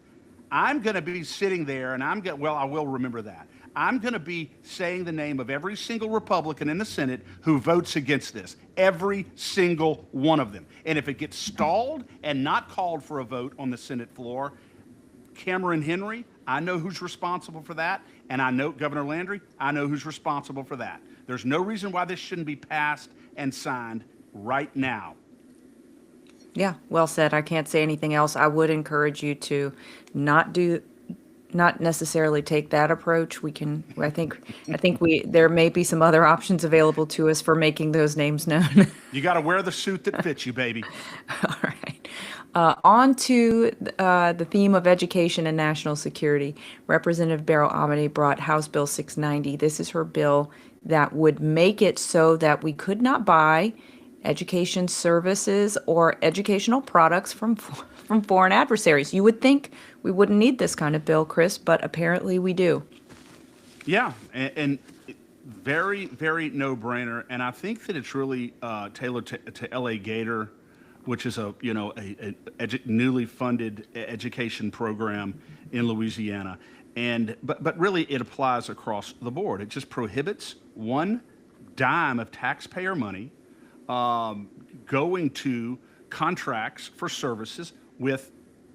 I'm going to be sitting there, and I will remember that. I'm going to be saying the name of every single Republican in the Senate who votes against this, every single one of them. And if it gets stalled and not called for a vote on the Senate floor, Cameron Henry, I know who's responsible for that, and I know Governor Landry, I know who's responsible for that. There's no reason why this shouldn't be passed and signed right now. Yeah, well said. I can't say anything else. I would encourage you to not do not necessarily take that approach. I think there may be some other options available to us for making those names known. You got to wear the suit that fits you, baby. All right. On to the theme of education and national security. Representative Beryl Amedee brought House Bill 690. This is her bill that would make it so that we could not buy education services or educational products from foreign adversaries. You would think we wouldn't need this kind of bill, Chris, but apparently we do. Yeah, and very, very no-brainer. And I think that it's really tailored to LA Gator, which is a newly funded education program in Louisiana. But really it applies across the board. It just prohibits one dime of taxpayer money going to contracts for services with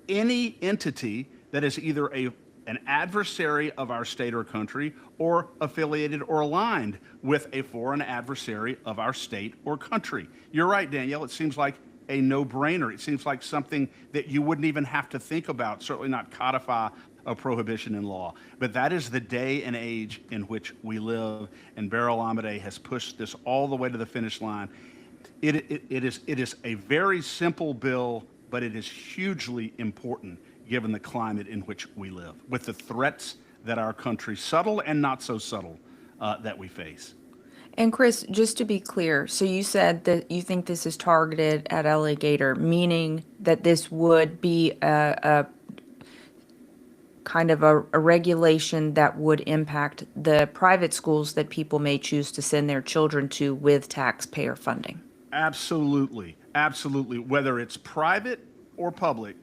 any entity that is either an adversary of our state or country, or affiliated or aligned with a foreign adversary of our state or country. You're right, Danielle. It seems like a no-brainer. It seems like something that you wouldn't even have to think about, certainly not codify a prohibition in law. But that is the day and age in which we live, and Beryl Amedee has pushed this all the way to the finish line. It is a very simple bill, but it is hugely important given the climate in which we live, with the threats that our country, subtle and not so subtle, that we face. And Chris, just to be clear, so you said that you think this is targeted at LA Gator, meaning that this would be a kind of a regulation that would impact the private schools that people may choose to send their children to with taxpayer funding. Absolutely, absolutely. Whether it's private or public,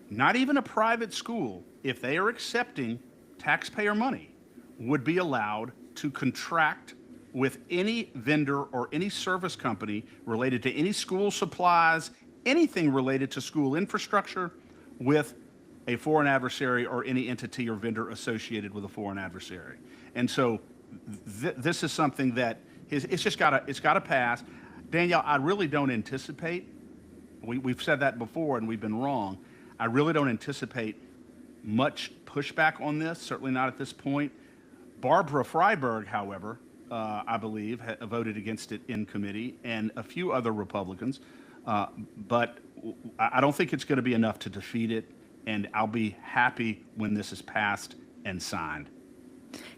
not even a private school, if they are accepting taxpayer money, would be allowed to contract with any vendor or any service company related to any school supplies, anything related to school infrastructure, with a foreign adversary or any entity or vendor associated with a foreign adversary. And so this is something that it's just got to pass. Danielle, I really don't anticipate, we've said that before and we've been wrong, I really don't anticipate much pushback on this, certainly not at this point. Barbara Freiberg, however, I believe, voted against it in committee, and a few other Republicans. But I don't think it's going to be enough to defeat it, and I'll be happy when this is passed and signed.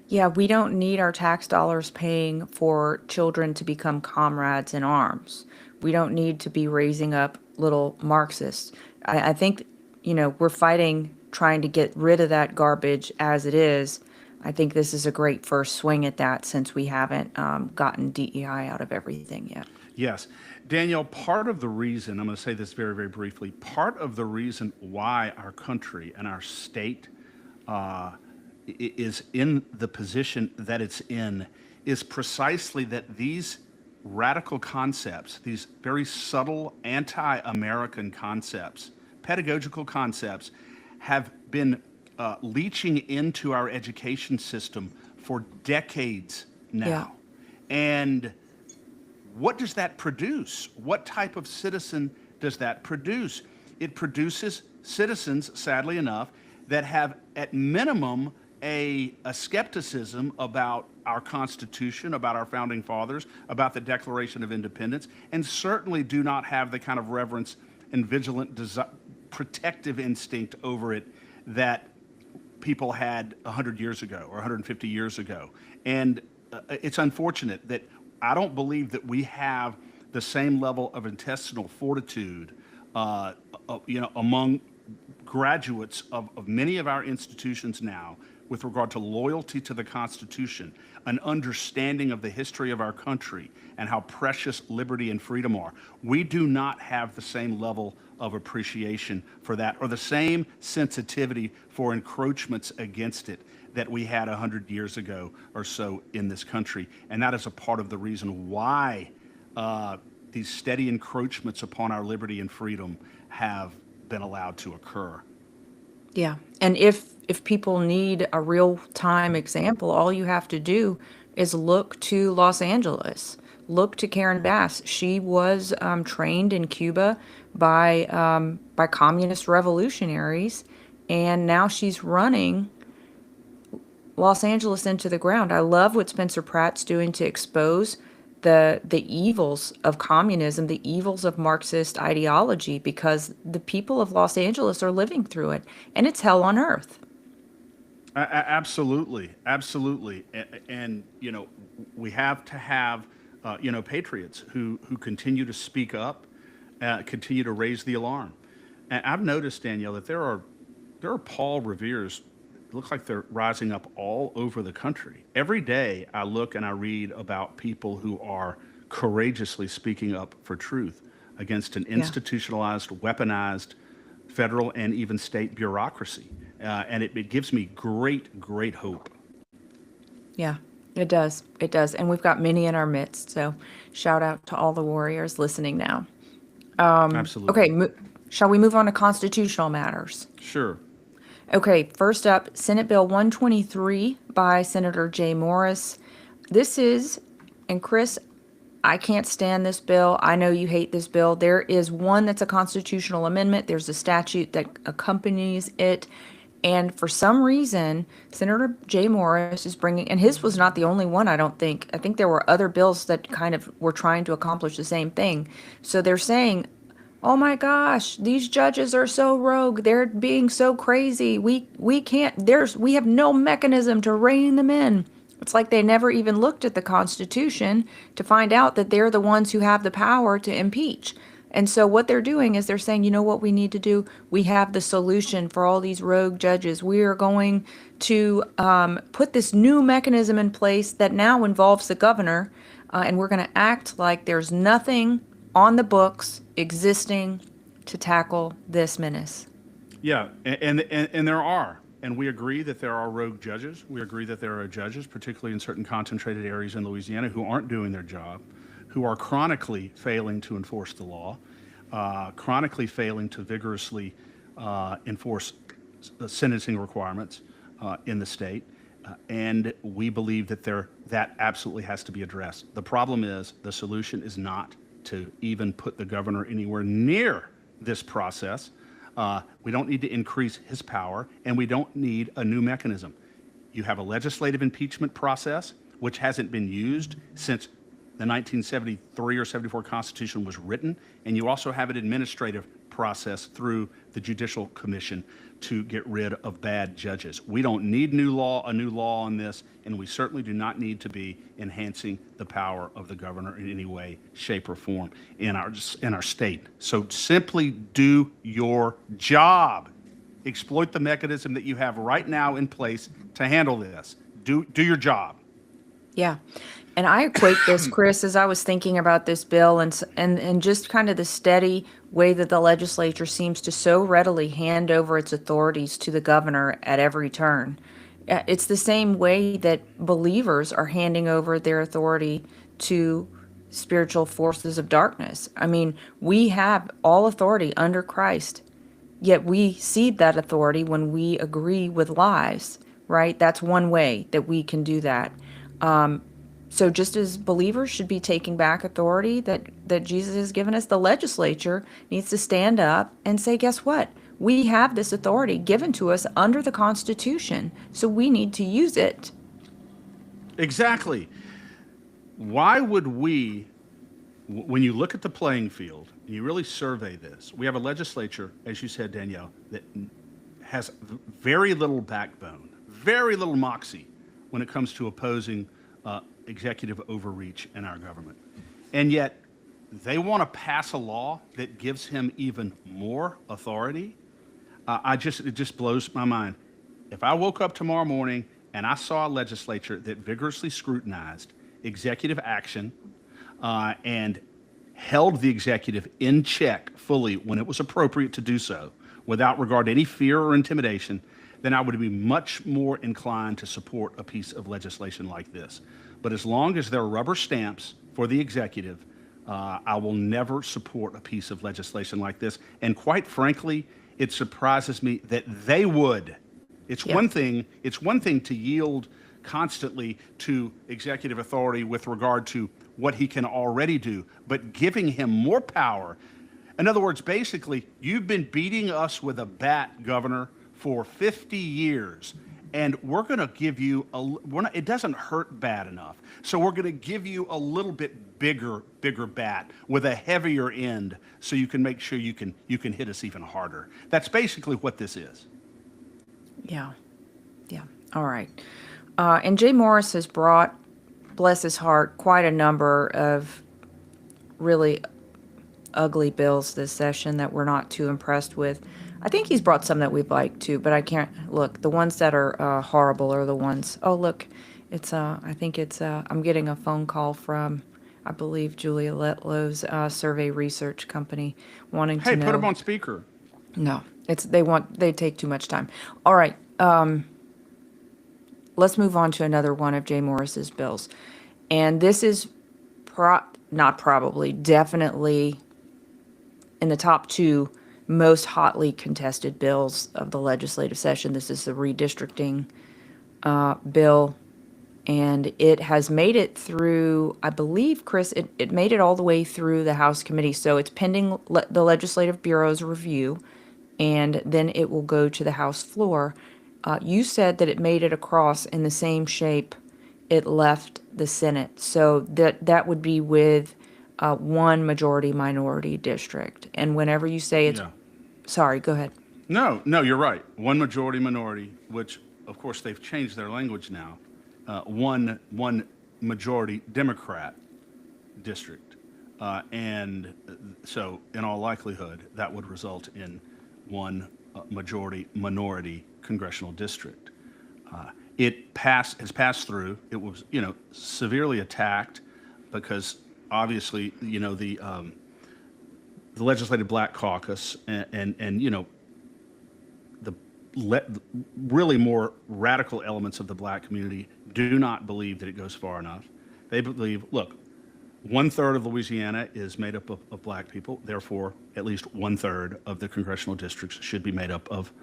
Yeah, we don't need our tax dollars paying for children to become comrades in arms. We don't need to be raising up little Marxists. I think, we're fighting trying to get rid of that garbage as it is. I think this is a great first swing at that, since we haven't gotten DEI out of everything yet. Yes. Danielle, part of the reason, I'm going to say this very, very briefly, part of the reason why our country and our state is in the position that it's in is precisely that these radical concepts, these very subtle anti-American concepts, pedagogical concepts, have been leaching into our education system for decades now. Yeah. And what does that produce? What type of citizen does that produce? It produces citizens, sadly enough, that have at minimum a skepticism about our Constitution, about our founding fathers, about the Declaration of Independence, and certainly do not have the kind of reverence and vigilant protective instinct over it that people had 100 years ago or 150 years ago. And it's unfortunate that I don't believe that we have the same level of intestinal fortitude among graduates of many of our institutions now with regard to loyalty to the Constitution, an understanding of the history of our country and how precious liberty and freedom are. We do not have the same level of appreciation for that, or the same sensitivity for encroachments against it that we had 100 years ago or so in this country. And that is a part of the reason why these steady encroachments upon our liberty and freedom have been allowed to occur. Yeah. And if people need a real-time example, all you have to do is look to Los Angeles. Look to Karen Bass. She was trained in Cuba by communist revolutionaries, and now she's running Los Angeles into the ground. I love what Spencer Pratt's doing to expose the evils of communism, the evils of Marxist ideology, because the people of Los Angeles are living through it, and it's hell on earth. Absolutely, absolutely, and we have to have patriots who continue to speak up, continue to raise the alarm. And I've noticed, Danielle, that there are Paul Revere's. It looks like they're rising up all over the country. Every day I look and I read about people who are courageously speaking up for truth against an Yeah. institutionalized, weaponized federal and even state bureaucracy. And it gives me great, great hope. Yeah, it does. It does. And we've got many in our midst. So shout out to all the warriors listening now. Absolutely. Okay, shall we move on to constitutional matters? Sure. Okay, first up, Senate Bill 123 by Senator Jay Morris. This is, and Chris, I can't stand this bill. I know you hate this bill. There is one that's a constitutional amendment. There's a statute that accompanies it. And for some reason, Senator Jay Morris is bringing, and his was not the only one, I don't think. I think there were other bills that kind of were trying to accomplish the same thing. So they're saying, oh my gosh, these judges are so rogue. They're being so crazy. We can't, we have no mechanism to rein them in. It's like they never even looked at the Constitution to find out that they're the ones who have the power to impeach. And so what they're doing is they're saying, you know what we need to do? We have the solution for all these rogue judges. We are going to put this new mechanism in place that now involves the governor, and we're going to act like there's nothing on the books existing to tackle this menace. Yeah, and there are. And we agree that there are rogue judges. We agree that there are judges, particularly in certain concentrated areas in Louisiana, who aren't doing their job, who are chronically failing to enforce the law, chronically failing to vigorously enforce sentencing requirements in the state. And we believe that that absolutely has to be addressed. The problem is the solution is not to even put the governor anywhere near this process. We don't need to increase his power, and we don't need a new mechanism. You have a legislative impeachment process, which hasn't been used since the 1973 or 74 Constitution was written, and you also have an administrative process through the Judicial Commission to get rid of bad judges. We don't need a new law on this, and we certainly do not need to be enhancing the power of the governor in any way, shape, or form in our state. So simply do your job. Exploit the mechanism that you have right now in place to handle this. Do your job. Yeah. And I equate this, Chris, as I was thinking about this bill and just kind of the steady way that the legislature seems to so readily hand over its authorities to the governor at every turn. It's the same way that believers are handing over their authority to spiritual forces of darkness. I mean, we have all authority under Christ, yet we cede that authority when we agree with lies, right? That's one way that we can do that. So just as believers should be taking back authority that Jesus has given us, the legislature needs to stand up and say, guess what? We have this authority given to us under the Constitution, so we need to use it. Exactly. Why would we, when you look at the playing field, and you really survey this, we have a legislature, as you said, Danielle, that has very little backbone, very little moxie when it comes to opposing executive overreach in our government. And yet they want to pass a law that gives him even more authority. It just blows my mind. If I woke up tomorrow morning and I saw a legislature that vigorously scrutinized executive action and held the executive in check fully when it was appropriate to do so, without regard to any fear or intimidation, then I would be much more inclined to support a piece of legislation like this. But as long as there are rubber stamps for the executive, I will never support a piece of legislation like this. And quite frankly, it surprises me that they would. It's one thing to yield constantly to executive authority with regard to what he can already do, but giving him more power. In other words, basically, you've been beating us with a bat, Governor, for 50 years, and we're going to give you it doesn't hurt bad enough. So we're going to give you a little bit bigger bat with a heavier end so you can make sure you can hit us even harder. That's basically what this is. Yeah. Yeah. All right. And Jay Morris has brought, bless his heart, quite a number of really ugly bills this session that we're not too impressed with. I think he's brought some that we'd like too, but I can't look. The ones that are horrible are the ones. Oh, look, it's I think it's I'm getting a phone call from, I believe, Julia Letlow's survey research company wanting to Hey, know. put him on speaker. No, they take too much time. All right, let's move on to another one of Jay Morris's bills, and this is definitely in the top two most hotly contested bills of the legislative session. This is the redistricting bill, and it has made it through, I believe, Chris, it made it all the way through the House committee, so it's pending the Legislative Bureau's review, and then it will go to the House floor. You said that it made it across in the same shape it left the Senate, so that would be with one majority-minority district. And whenever you say it's... Yeah. Sorry, go ahead. No, you're right. One majority minority, which, of course, they've changed their language now. One majority Democrat district. And so, in all likelihood, that would result in one majority minority congressional district. It has passed through. It was, severely attacked because obviously, the Legislative Black Caucus and the really more radical elements of the black community do not believe that it goes far enough. They believe, look, 1/3 of Louisiana is made up of black people. Therefore, at least 1/3 of the congressional districts should be made up of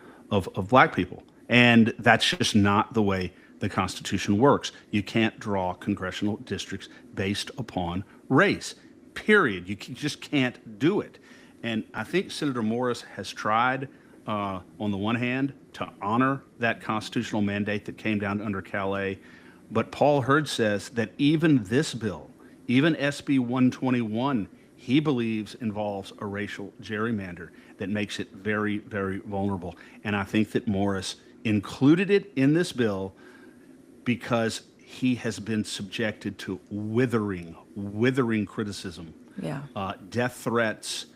black people. And that's just not the way the Constitution works. You can't draw congressional districts based upon race, period. You just can't do it. And I think Senator Morris has tried, on the one hand, to honor that constitutional mandate that came down under Calais. But Paul Hurd says that even this bill, even SB 121, he believes involves a racial gerrymander that makes it very, very vulnerable. And I think that Morris included it in this bill because he has been subjected to withering criticism, death threats,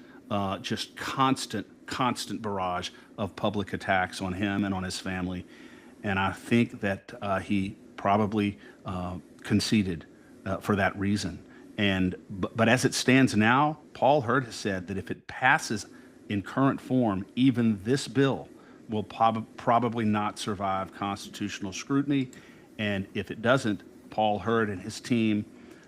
just constant barrage of public attacks on him and on his family. And I think that he probably conceded for that reason. But as it stands now, Paul Hurd has said that if it passes in current form, even this bill will probably not survive constitutional scrutiny. And if it doesn't, Paul Hurd and his team,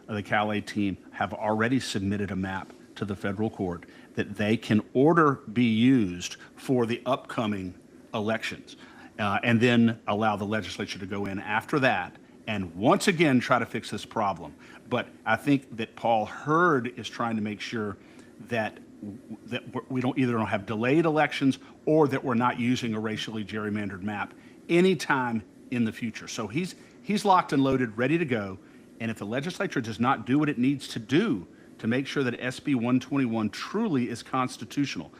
the Calais team, have already submitted a map to the federal court that they can order be used for the upcoming elections, and then allow the legislature to go in after that and once again try to fix this problem. But I think that Paul Hurd is trying to make sure that we don't have delayed elections or that we're not using a racially gerrymandered map anytime in the future. So he's locked and loaded, ready to go. And if the legislature does not do what it needs to do to make sure that SB 121 truly is constitutional,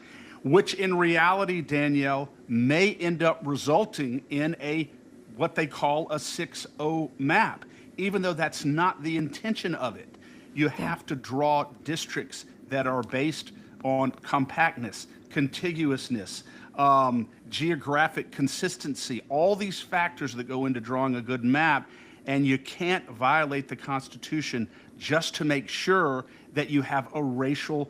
which in reality, Danielle, may end up resulting in what they call a 6-0 map, even though that's not the intention of it. You have to draw districts that are based on compactness, contiguousness, geographic consistency, all these factors that go into drawing a good map, and you can't violate the Constitution just to make sure that you have a racial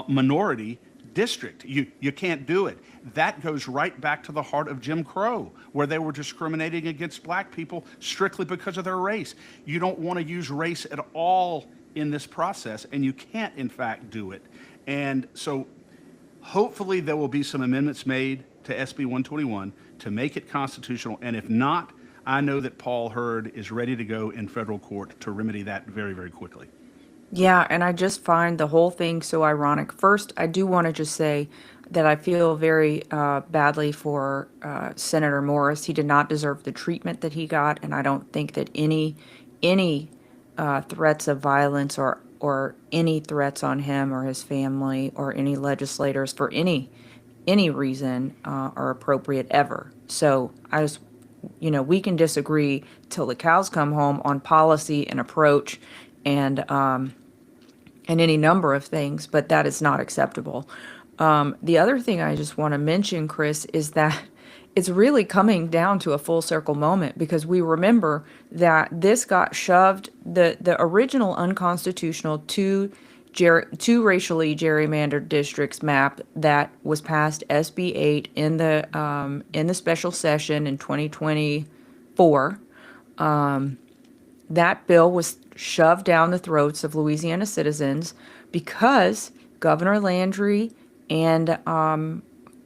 minority district. You can't do it. That goes right back to the heart of Jim Crow, where they were discriminating against black people strictly because of their race. You don't want to use race at all in this process, and you can't, in fact, do it. And so hopefully there will be some amendments made to SB 121 to make it constitutional, and if not, I know that Paul Hurd is ready to go in federal court to remedy that very, very quickly. Yeah, and I just find the whole thing so ironic. First, I do want to just say, that I feel very badly for Senator Morris. He did not deserve the treatment that he got, and I don't think that any threats of violence or any threats on him or his family or any legislators for any reason are appropriate ever. So I just, we can disagree till the cows come home on policy and approach and any number of things, but that is not acceptable. The other thing I just want to mention, Chris, is that it's really coming down to a full circle moment because we remember that this got shoved, the original unconstitutional two racially gerrymandered districts map that was passed SB 8 in the special session in 2024. That bill was shoved down the throats of Louisiana citizens because Governor Landry and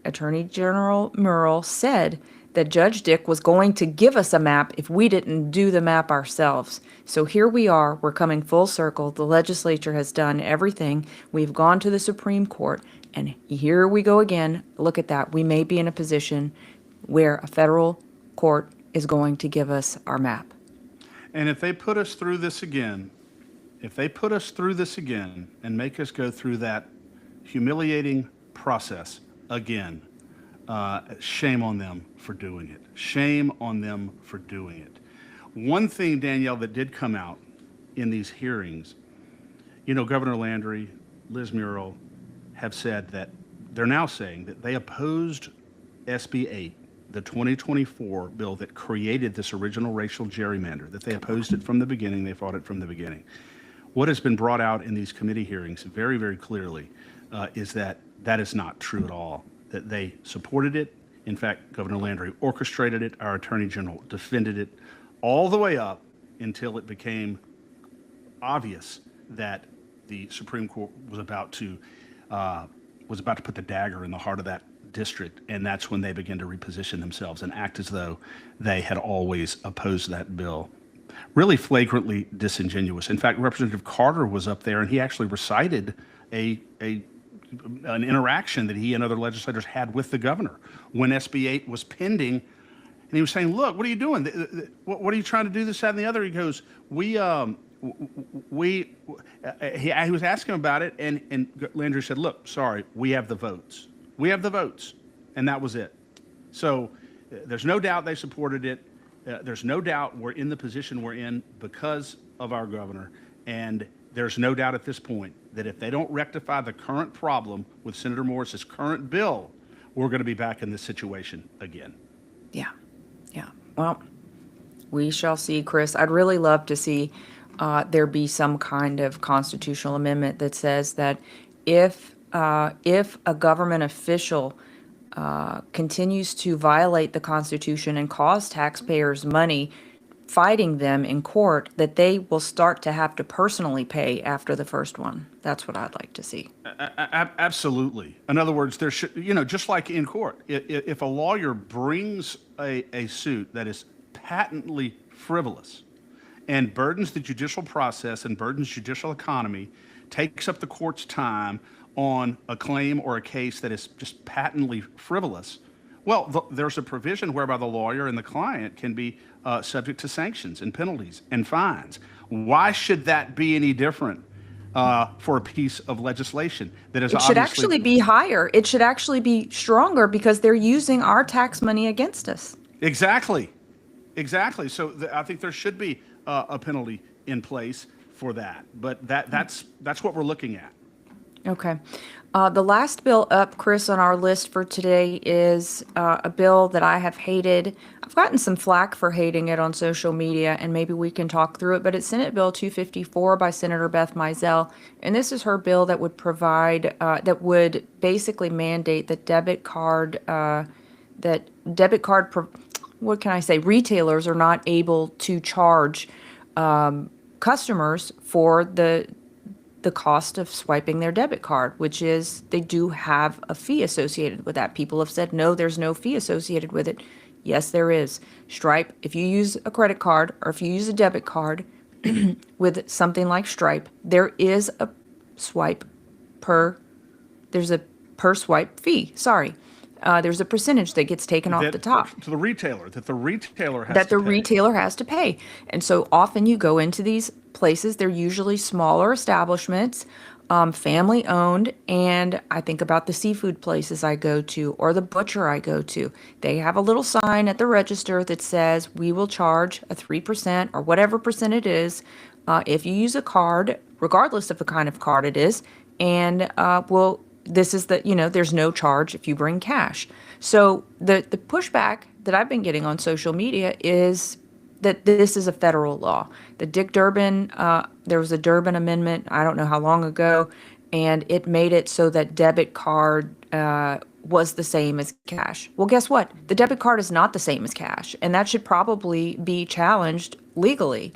Attorney General Murrell said that Judge Dick was going to give us a map if we didn't do the map ourselves. So here we are, we're coming full circle. The legislature has done everything. We've gone to the Supreme Court, and here we go again. Look at that. We may be in a position where a federal court is going to give us our map. And if they put us through this again, and make us go through that humiliating process again, shame on them for doing it. Shame on them for doing it. One thing, Danielle, that did come out in these hearings, Governor Landry, Liz Murrell have said that they're now saying that they opposed SB 8, the 2024 bill that created this original racial gerrymander, that they opposed it from the beginning, they fought it from the beginning. What has been brought out in these committee hearings very, very clearly is that that is not true at all, that they supported it. In fact, Governor Landry orchestrated it. Our Attorney General defended it all the way up until it became obvious that the Supreme Court was about to put the dagger in the heart of that district, and that's when they began to reposition themselves and act as though they had always opposed that bill. Really flagrantly disingenuous. In fact, Representative Carter was up there, and he actually recited an interaction that he and other legislators had with the governor when SB 8 was pending, and he was saying, "Look, what are you doing? What are you trying to do? This, that, and the other." He goes, he was asking him about it, and Landry said, "Look, sorry, we have the votes. We have the votes," and that was it. So there's no doubt they supported it. There's no doubt we're in the position we're in because of our governor, and there's no doubt at this point that if they don't rectify the current problem with Senator Morris's current bill, we're going to be back in this situation again. Yeah. Well, we shall see, Chris. I'd really love to see there be some kind of constitutional amendment that says that if a government official continues to violate the Constitution and cause taxpayers money fighting them in court, that they will start to have to personally pay after the first one. That's what I'd like to see. Absolutely. In other words, there should, just like in court, if a lawyer brings a suit that is patently frivolous and burdens the judicial process and burdens judicial economy, takes up the court's time on a claim or a case that is just patently frivolous, well, there's a provision whereby the lawyer and the client can be subject to sanctions and penalties and fines. Why should that be any different for a piece of legislation that is obviously... It should actually be higher. It should actually be stronger because they're using our tax money against us. Exactly. So I think there should be a penalty in place for that. But that's what we're looking at. Okay. The last bill up, Chris, on our list for today is a bill that I have hated. I've gotten some flack for hating it on social media, and maybe we can talk through it, but it's Senate Bill 254 by Senator Beth Mizell, and this is her bill that would provide, that would basically mandate that retailers are not able to charge customers for the cost of swiping their debit card, which is they do have a fee associated with that. People have said, no, there's no fee associated with it. Yes, there is. Stripe, if you use a credit card or if you use a debit card with something like Stripe, there is a swipe per per swipe fee. Sorry. There's a percentage that gets taken off the top to the retailer, that the retailer has that to the pay. retailer has to pay. And so often you go into these places, they're usually smaller establishments, family owned. And I think about the seafood places I go to or the butcher I go to. They have a little sign at the register that says, we will charge a 3% or whatever percent it is if you use a card, regardless of the kind of card it is. And this is there's no charge if you bring cash. So the pushback that I've been getting on social media is that this is a federal law. The Dick Durbin, there was a Durbin amendment, I don't know how long ago, and it made it so that debit card was the same as cash. Well, guess what? The debit card is not the same as cash, and that should probably be challenged legally.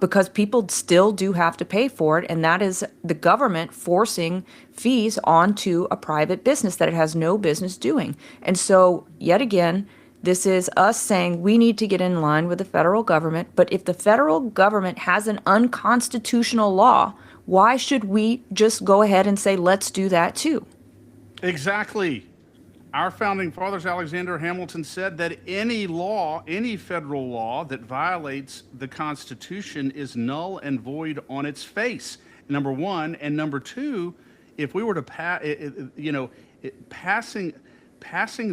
Because people still do have to pay for it, and that is the government forcing fees onto a private business that it has no business doing. And so, yet again, this is us saying we need to get in line with the federal government. But if the federal government has an unconstitutional law, why should we just go ahead and say, let's do that too? Exactly. Our founding fathers, Alexander Hamilton, said that any law, any federal law that violates the Constitution is null and void on its face, number one. And number two, if we were to passing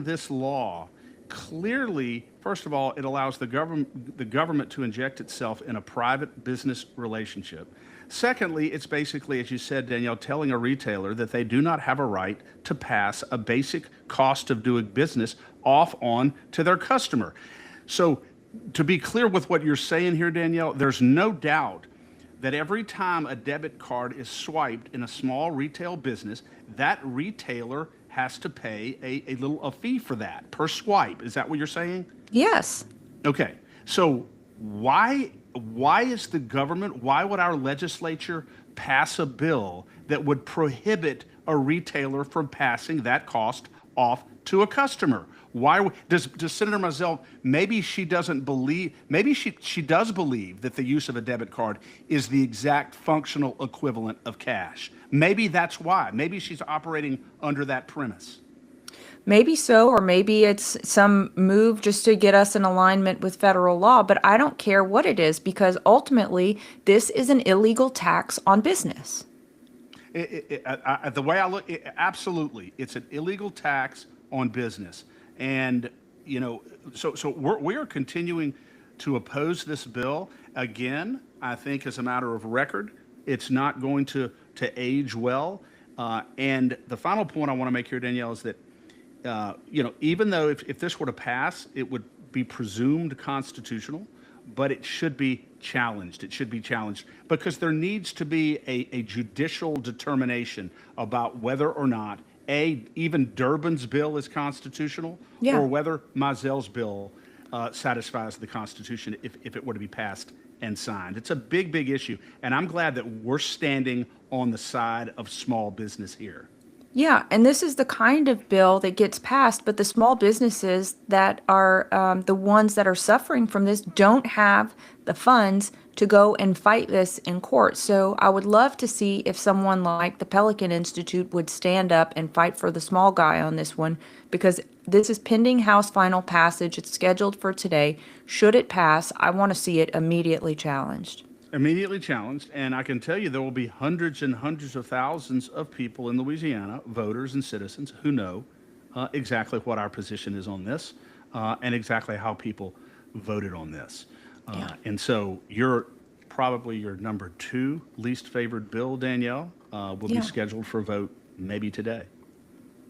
this law, clearly, first of all, it allows the government to inject itself in a private business relationship. Secondly, it's basically, as you said, Danielle, telling a retailer that they do not have a right to pass a basic cost of doing business off on to their customer. So to be clear with what you're saying here, Danielle, there's no doubt that every time a debit card is swiped in a small retail business, that retailer has to pay a fee for that per swipe. Is that what you're saying? Yes. Okay. So why is the government, why would our legislature pass a bill that would prohibit a retailer from passing that cost off to a customer? Why does Senator Mizell, maybe she doesn't believe, maybe she does believe that the use of a debit card is the exact functional equivalent of cash. Maybe that's why. Maybe she's operating under that premise. Maybe so, or maybe it's some move just to get us in alignment with federal law, but I don't care what it is because ultimately this is an illegal tax on business. The way I look, absolutely, it's an illegal tax on business. And, so we are continuing to oppose this bill. Again, I think as a matter of record, it's not going to age well. And the final point I want to make here, Danielle, is that even though if this were to pass, it would be presumed constitutional, but it should be challenged. It should be challenged because there needs to be a judicial determination about whether or not even Durbin's bill is constitutional, or whether Mizell's bill satisfies the Constitution if it were to be passed and signed. It's a big, big issue, and I'm glad that we're standing on the side of small business here. Yeah, and this is the kind of bill that gets passed, but the small businesses that are the ones that are suffering from this don't have the funds to go and fight this in court. So I would love to see if someone like the Pelican Institute would stand up and fight for the small guy on this one, because this is pending House final passage. It's scheduled for today. Should it pass, I want to see it immediately challenged. Immediately challenged, and I can tell you there will be hundreds and hundreds of thousands of people in Louisiana, voters and citizens, who know exactly what our position is on this and exactly how people voted on this. And so probably your number 2 least favored bill, Danielle, will be scheduled for a vote maybe today.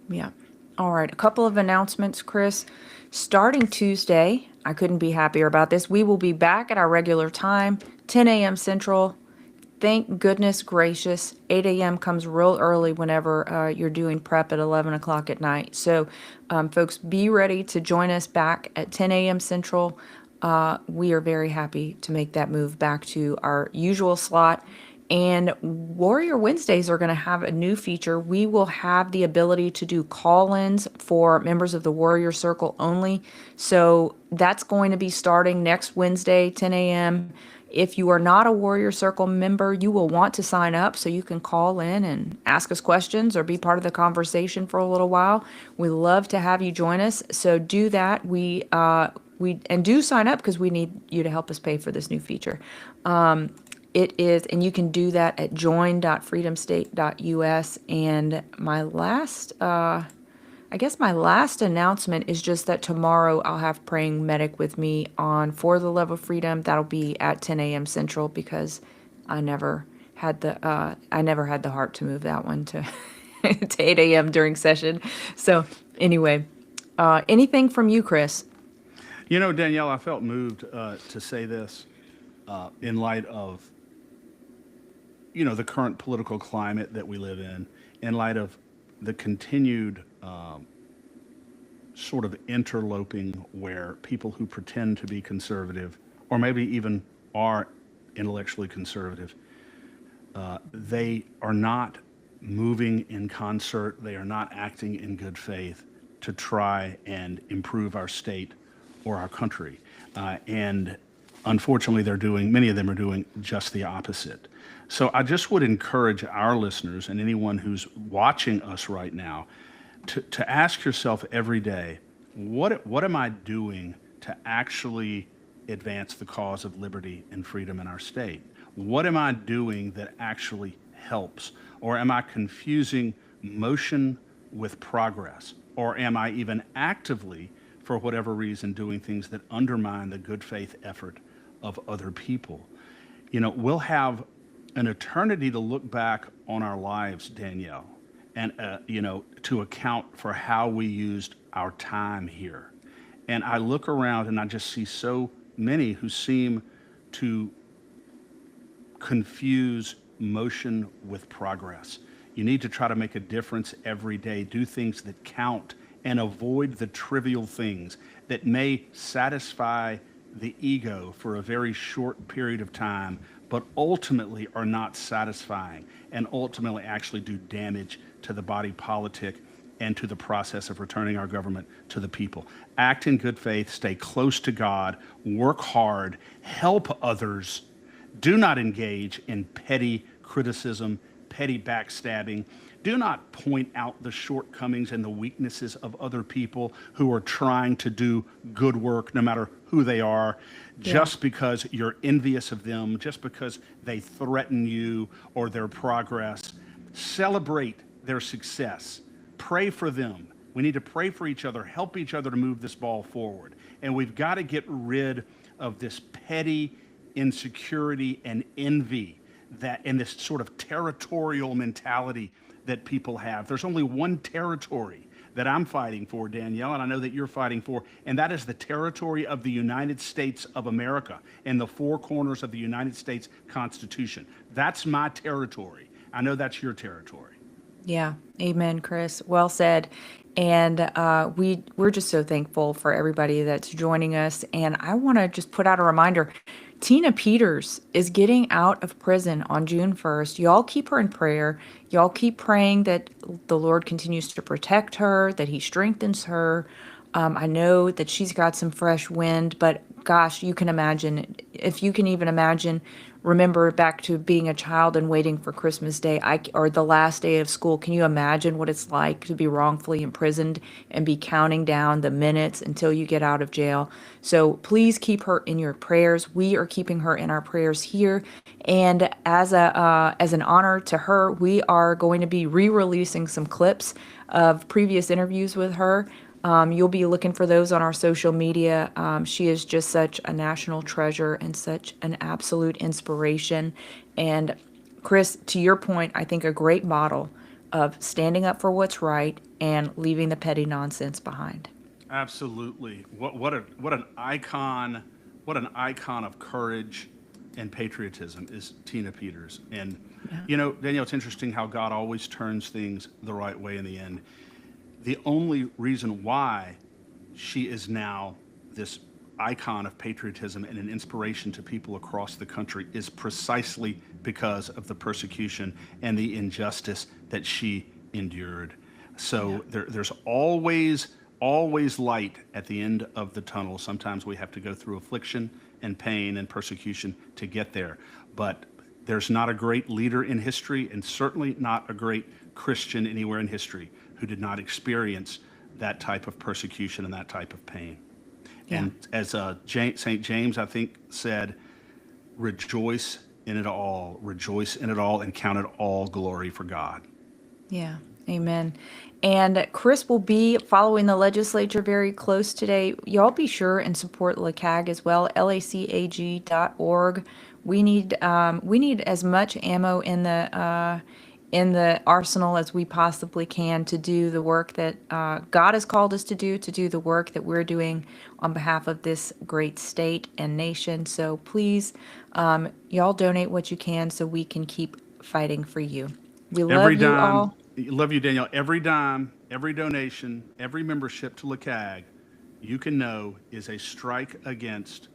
Yeah. All right. A couple of announcements, Chris. Starting Tuesday, I couldn't be happier about this. We will be back at our regular time, 10 a.m. Central. Thank goodness gracious. 8 a.m. comes real early whenever you're doing prep at 11 o'clock at night. So, folks, be ready to join us back at 10 a.m. Central. We are very happy to make that move back to our usual slot. And Warrior Wednesdays are going to have a new feature. We will have the ability to do call-ins for members of the Warrior Circle only. So that's going to be starting next Wednesday, 10 a.m. If you are not a Warrior Circle member, you will want to sign up so you can call in and ask us questions or be part of the conversation for a little while. We love to have you join us. So do that. We and do sign up because we need you to help us pay for this new feature. It is, and you can do that at join.freedomstate.us. And I guess my last announcement is just that tomorrow I'll have Praying Medic with me on For the Love of Freedom. That'll be at 10 a.m. Central because I never had the heart to move that one to to 8 a.m. during session. So anyway, anything from you, Chris? Danielle, I felt moved to say this in light of the current political climate that we live in light of the continued sort of interloping where people who pretend to be conservative, or maybe even are intellectually conservative, they are not moving in concert, they are not acting in good faith to try and improve our state or our country. And unfortunately, many of them are doing just the opposite. So I just would encourage our listeners and anyone who's watching us right now to ask yourself every day, what am I doing to actually advance the cause of liberty and freedom in our state? What am I doing that actually helps? Or am I confusing motion with progress? Or am I even actively, for whatever reason, doing things that undermine the good faith effort of other people? We'll have an eternity to look back on our lives, Danielle, and to account for how we used our time here. And I look around and I just see so many who seem to confuse motion with progress. You need to try to make a difference every day, do things that count, and avoid the trivial things that may satisfy the ego for a very short period of time, but ultimately are not satisfying and ultimately actually do damage to the body politic and to the process of returning our government to the people. Act in good faith, stay close to God, work hard, help others. Do not engage in petty criticism, petty backstabbing. Do not point out the shortcomings and the weaknesses of other people who are trying to do good work, no matter who they are, just because you're envious of them, just because they threaten you or their progress. Celebrate their success. Pray for them. We need to pray for each other, help each other to move this ball forward. And we've got to get rid of this petty insecurity and envy and this sort of territorial mentality that people have. There's only one territory that I'm fighting for, Danielle, and I know that you're fighting for, and that is the territory of the United States of America and the four corners of the United States Constitution. That's my territory. I know that's your territory. Yeah, amen, Chris. Well said. And we're just so thankful for everybody that's joining us. And I want to just put out a reminder. Tina Peters is getting out of prison on June 1st. Y'all keep her in prayer. Y'all keep praying that the Lord continues to protect her, that he strengthens her. I know that she's got some fresh wind, but gosh, you can imagine, if you can even imagine, remember back to being a child and waiting for Christmas Day or the last day of school. Can you imagine what it's like to be wrongfully imprisoned and be counting down the minutes until you get out of jail? So please keep her in your prayers. We are keeping her in our prayers here. And as an honor to her, we are going to be re-releasing some clips of previous interviews with her. You'll be looking for those on our social media. She is just such a national treasure and such an absolute inspiration. And Chris, to your point, I think a great model of standing up for what's right and leaving the petty nonsense behind. Absolutely. What an icon! What an icon of courage and patriotism is Tina Peters. And Danielle, it's interesting how God always turns things the right way in the end. The only reason why she is now this icon of patriotism and an inspiration to people across the country is precisely because of the persecution and the injustice that she endured. So there's always always light at the end of the tunnel. Sometimes we have to go through affliction and pain and persecution to get there. But there's not a great leader in history, and certainly not a great Christian anywhere in history, who did not experience that type of persecution and that type of pain. Yeah. And as St. James, I think, said, rejoice in it all, and count it all glory for God. Yeah, amen. And Chris will be following the legislature very close today. Y'all be sure and support LACAG as well, lacag.org. We need as much ammo in the arsenal as we possibly can to do the work that God has called us to do the work that we're doing on behalf of this great state and nation. So please, y'all donate what you can so we can keep fighting for you. We love Every you dime, all. love you, Danielle. Every dime, every donation, every membership to LACAG, you can know, is a strike against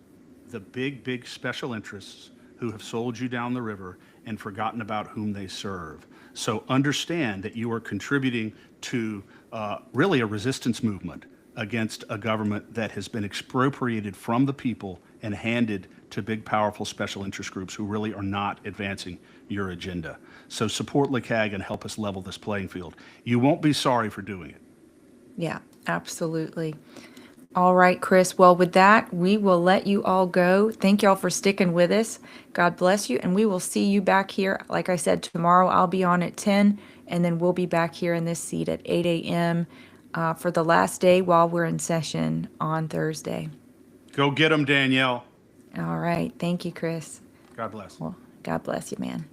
the big special interests who have sold you down the river and forgotten about whom they serve. So understand that you are contributing to really a resistance movement against a government that has been expropriated from the people and handed to big, powerful special interest groups who really are not advancing your agenda. So support LACAG and help us level this playing field. You won't be sorry for doing it. Yeah, absolutely. All right, Chris. Well, with that, we will let you all go. Thank y'all for sticking with us. God bless you. And we will see you back here. Like I said, tomorrow I'll be on at 10, and then we'll be back here in this seat at 8 a.m. For the last day while we're in session on Thursday. Go get them, Danielle. All right. Thank you, Chris. God bless. Well, God bless you, man.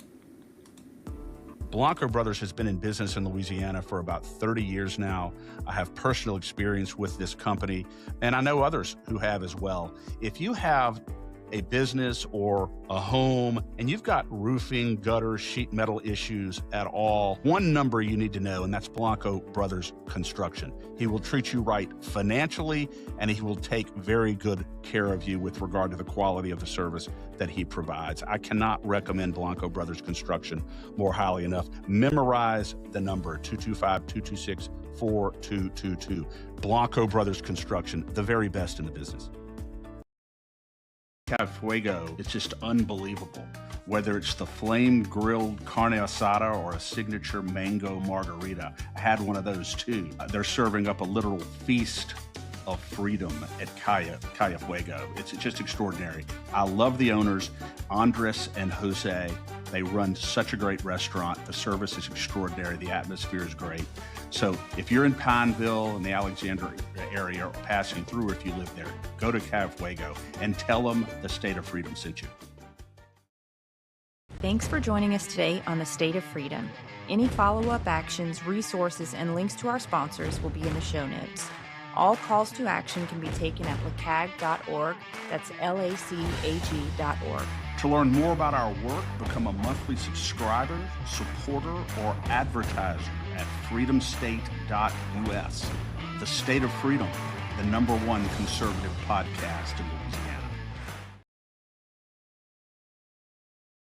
Blanco Brothers has been in business in Louisiana for about 30 years now. I have personal experience with this company, and I know others who have as well. If you have a business or a home and you've got roofing, gutter, sheet metal issues at all, one number you need to know, and that's Blanco Brothers Construction. He will treat you right financially, and he will take very good care of you with regard to the quality of the service that he provides. I cannot recommend Blanco Brothers Construction more highly enough. Memorize the number 225-226-4222. Blanco Brothers Construction, the very best in the business. Fuego is just unbelievable. Whether it's the flame grilled carne asada or a signature mango margarita, I had one of those too. They're serving up a literal feast of freedom at Calle Fuego. It's just extraordinary. I love the owners, Andres and Jose. They run such a great restaurant. The service is extraordinary. The atmosphere is great. So if you're in Pineville in the Alexandria area or passing through, or if you live there, go to Calle Fuego and tell them the State of Freedom sent you. Thanks for joining us today on the State of Freedom. Any follow-up actions, resources, and links to our sponsors will be in the show notes. All calls to action can be taken at lacag.org. That's lacag.org. To learn more about our work, become a monthly subscriber, supporter, or advertiser at freedomstate.us. The State of Freedom, the #1 conservative podcast in Louisiana.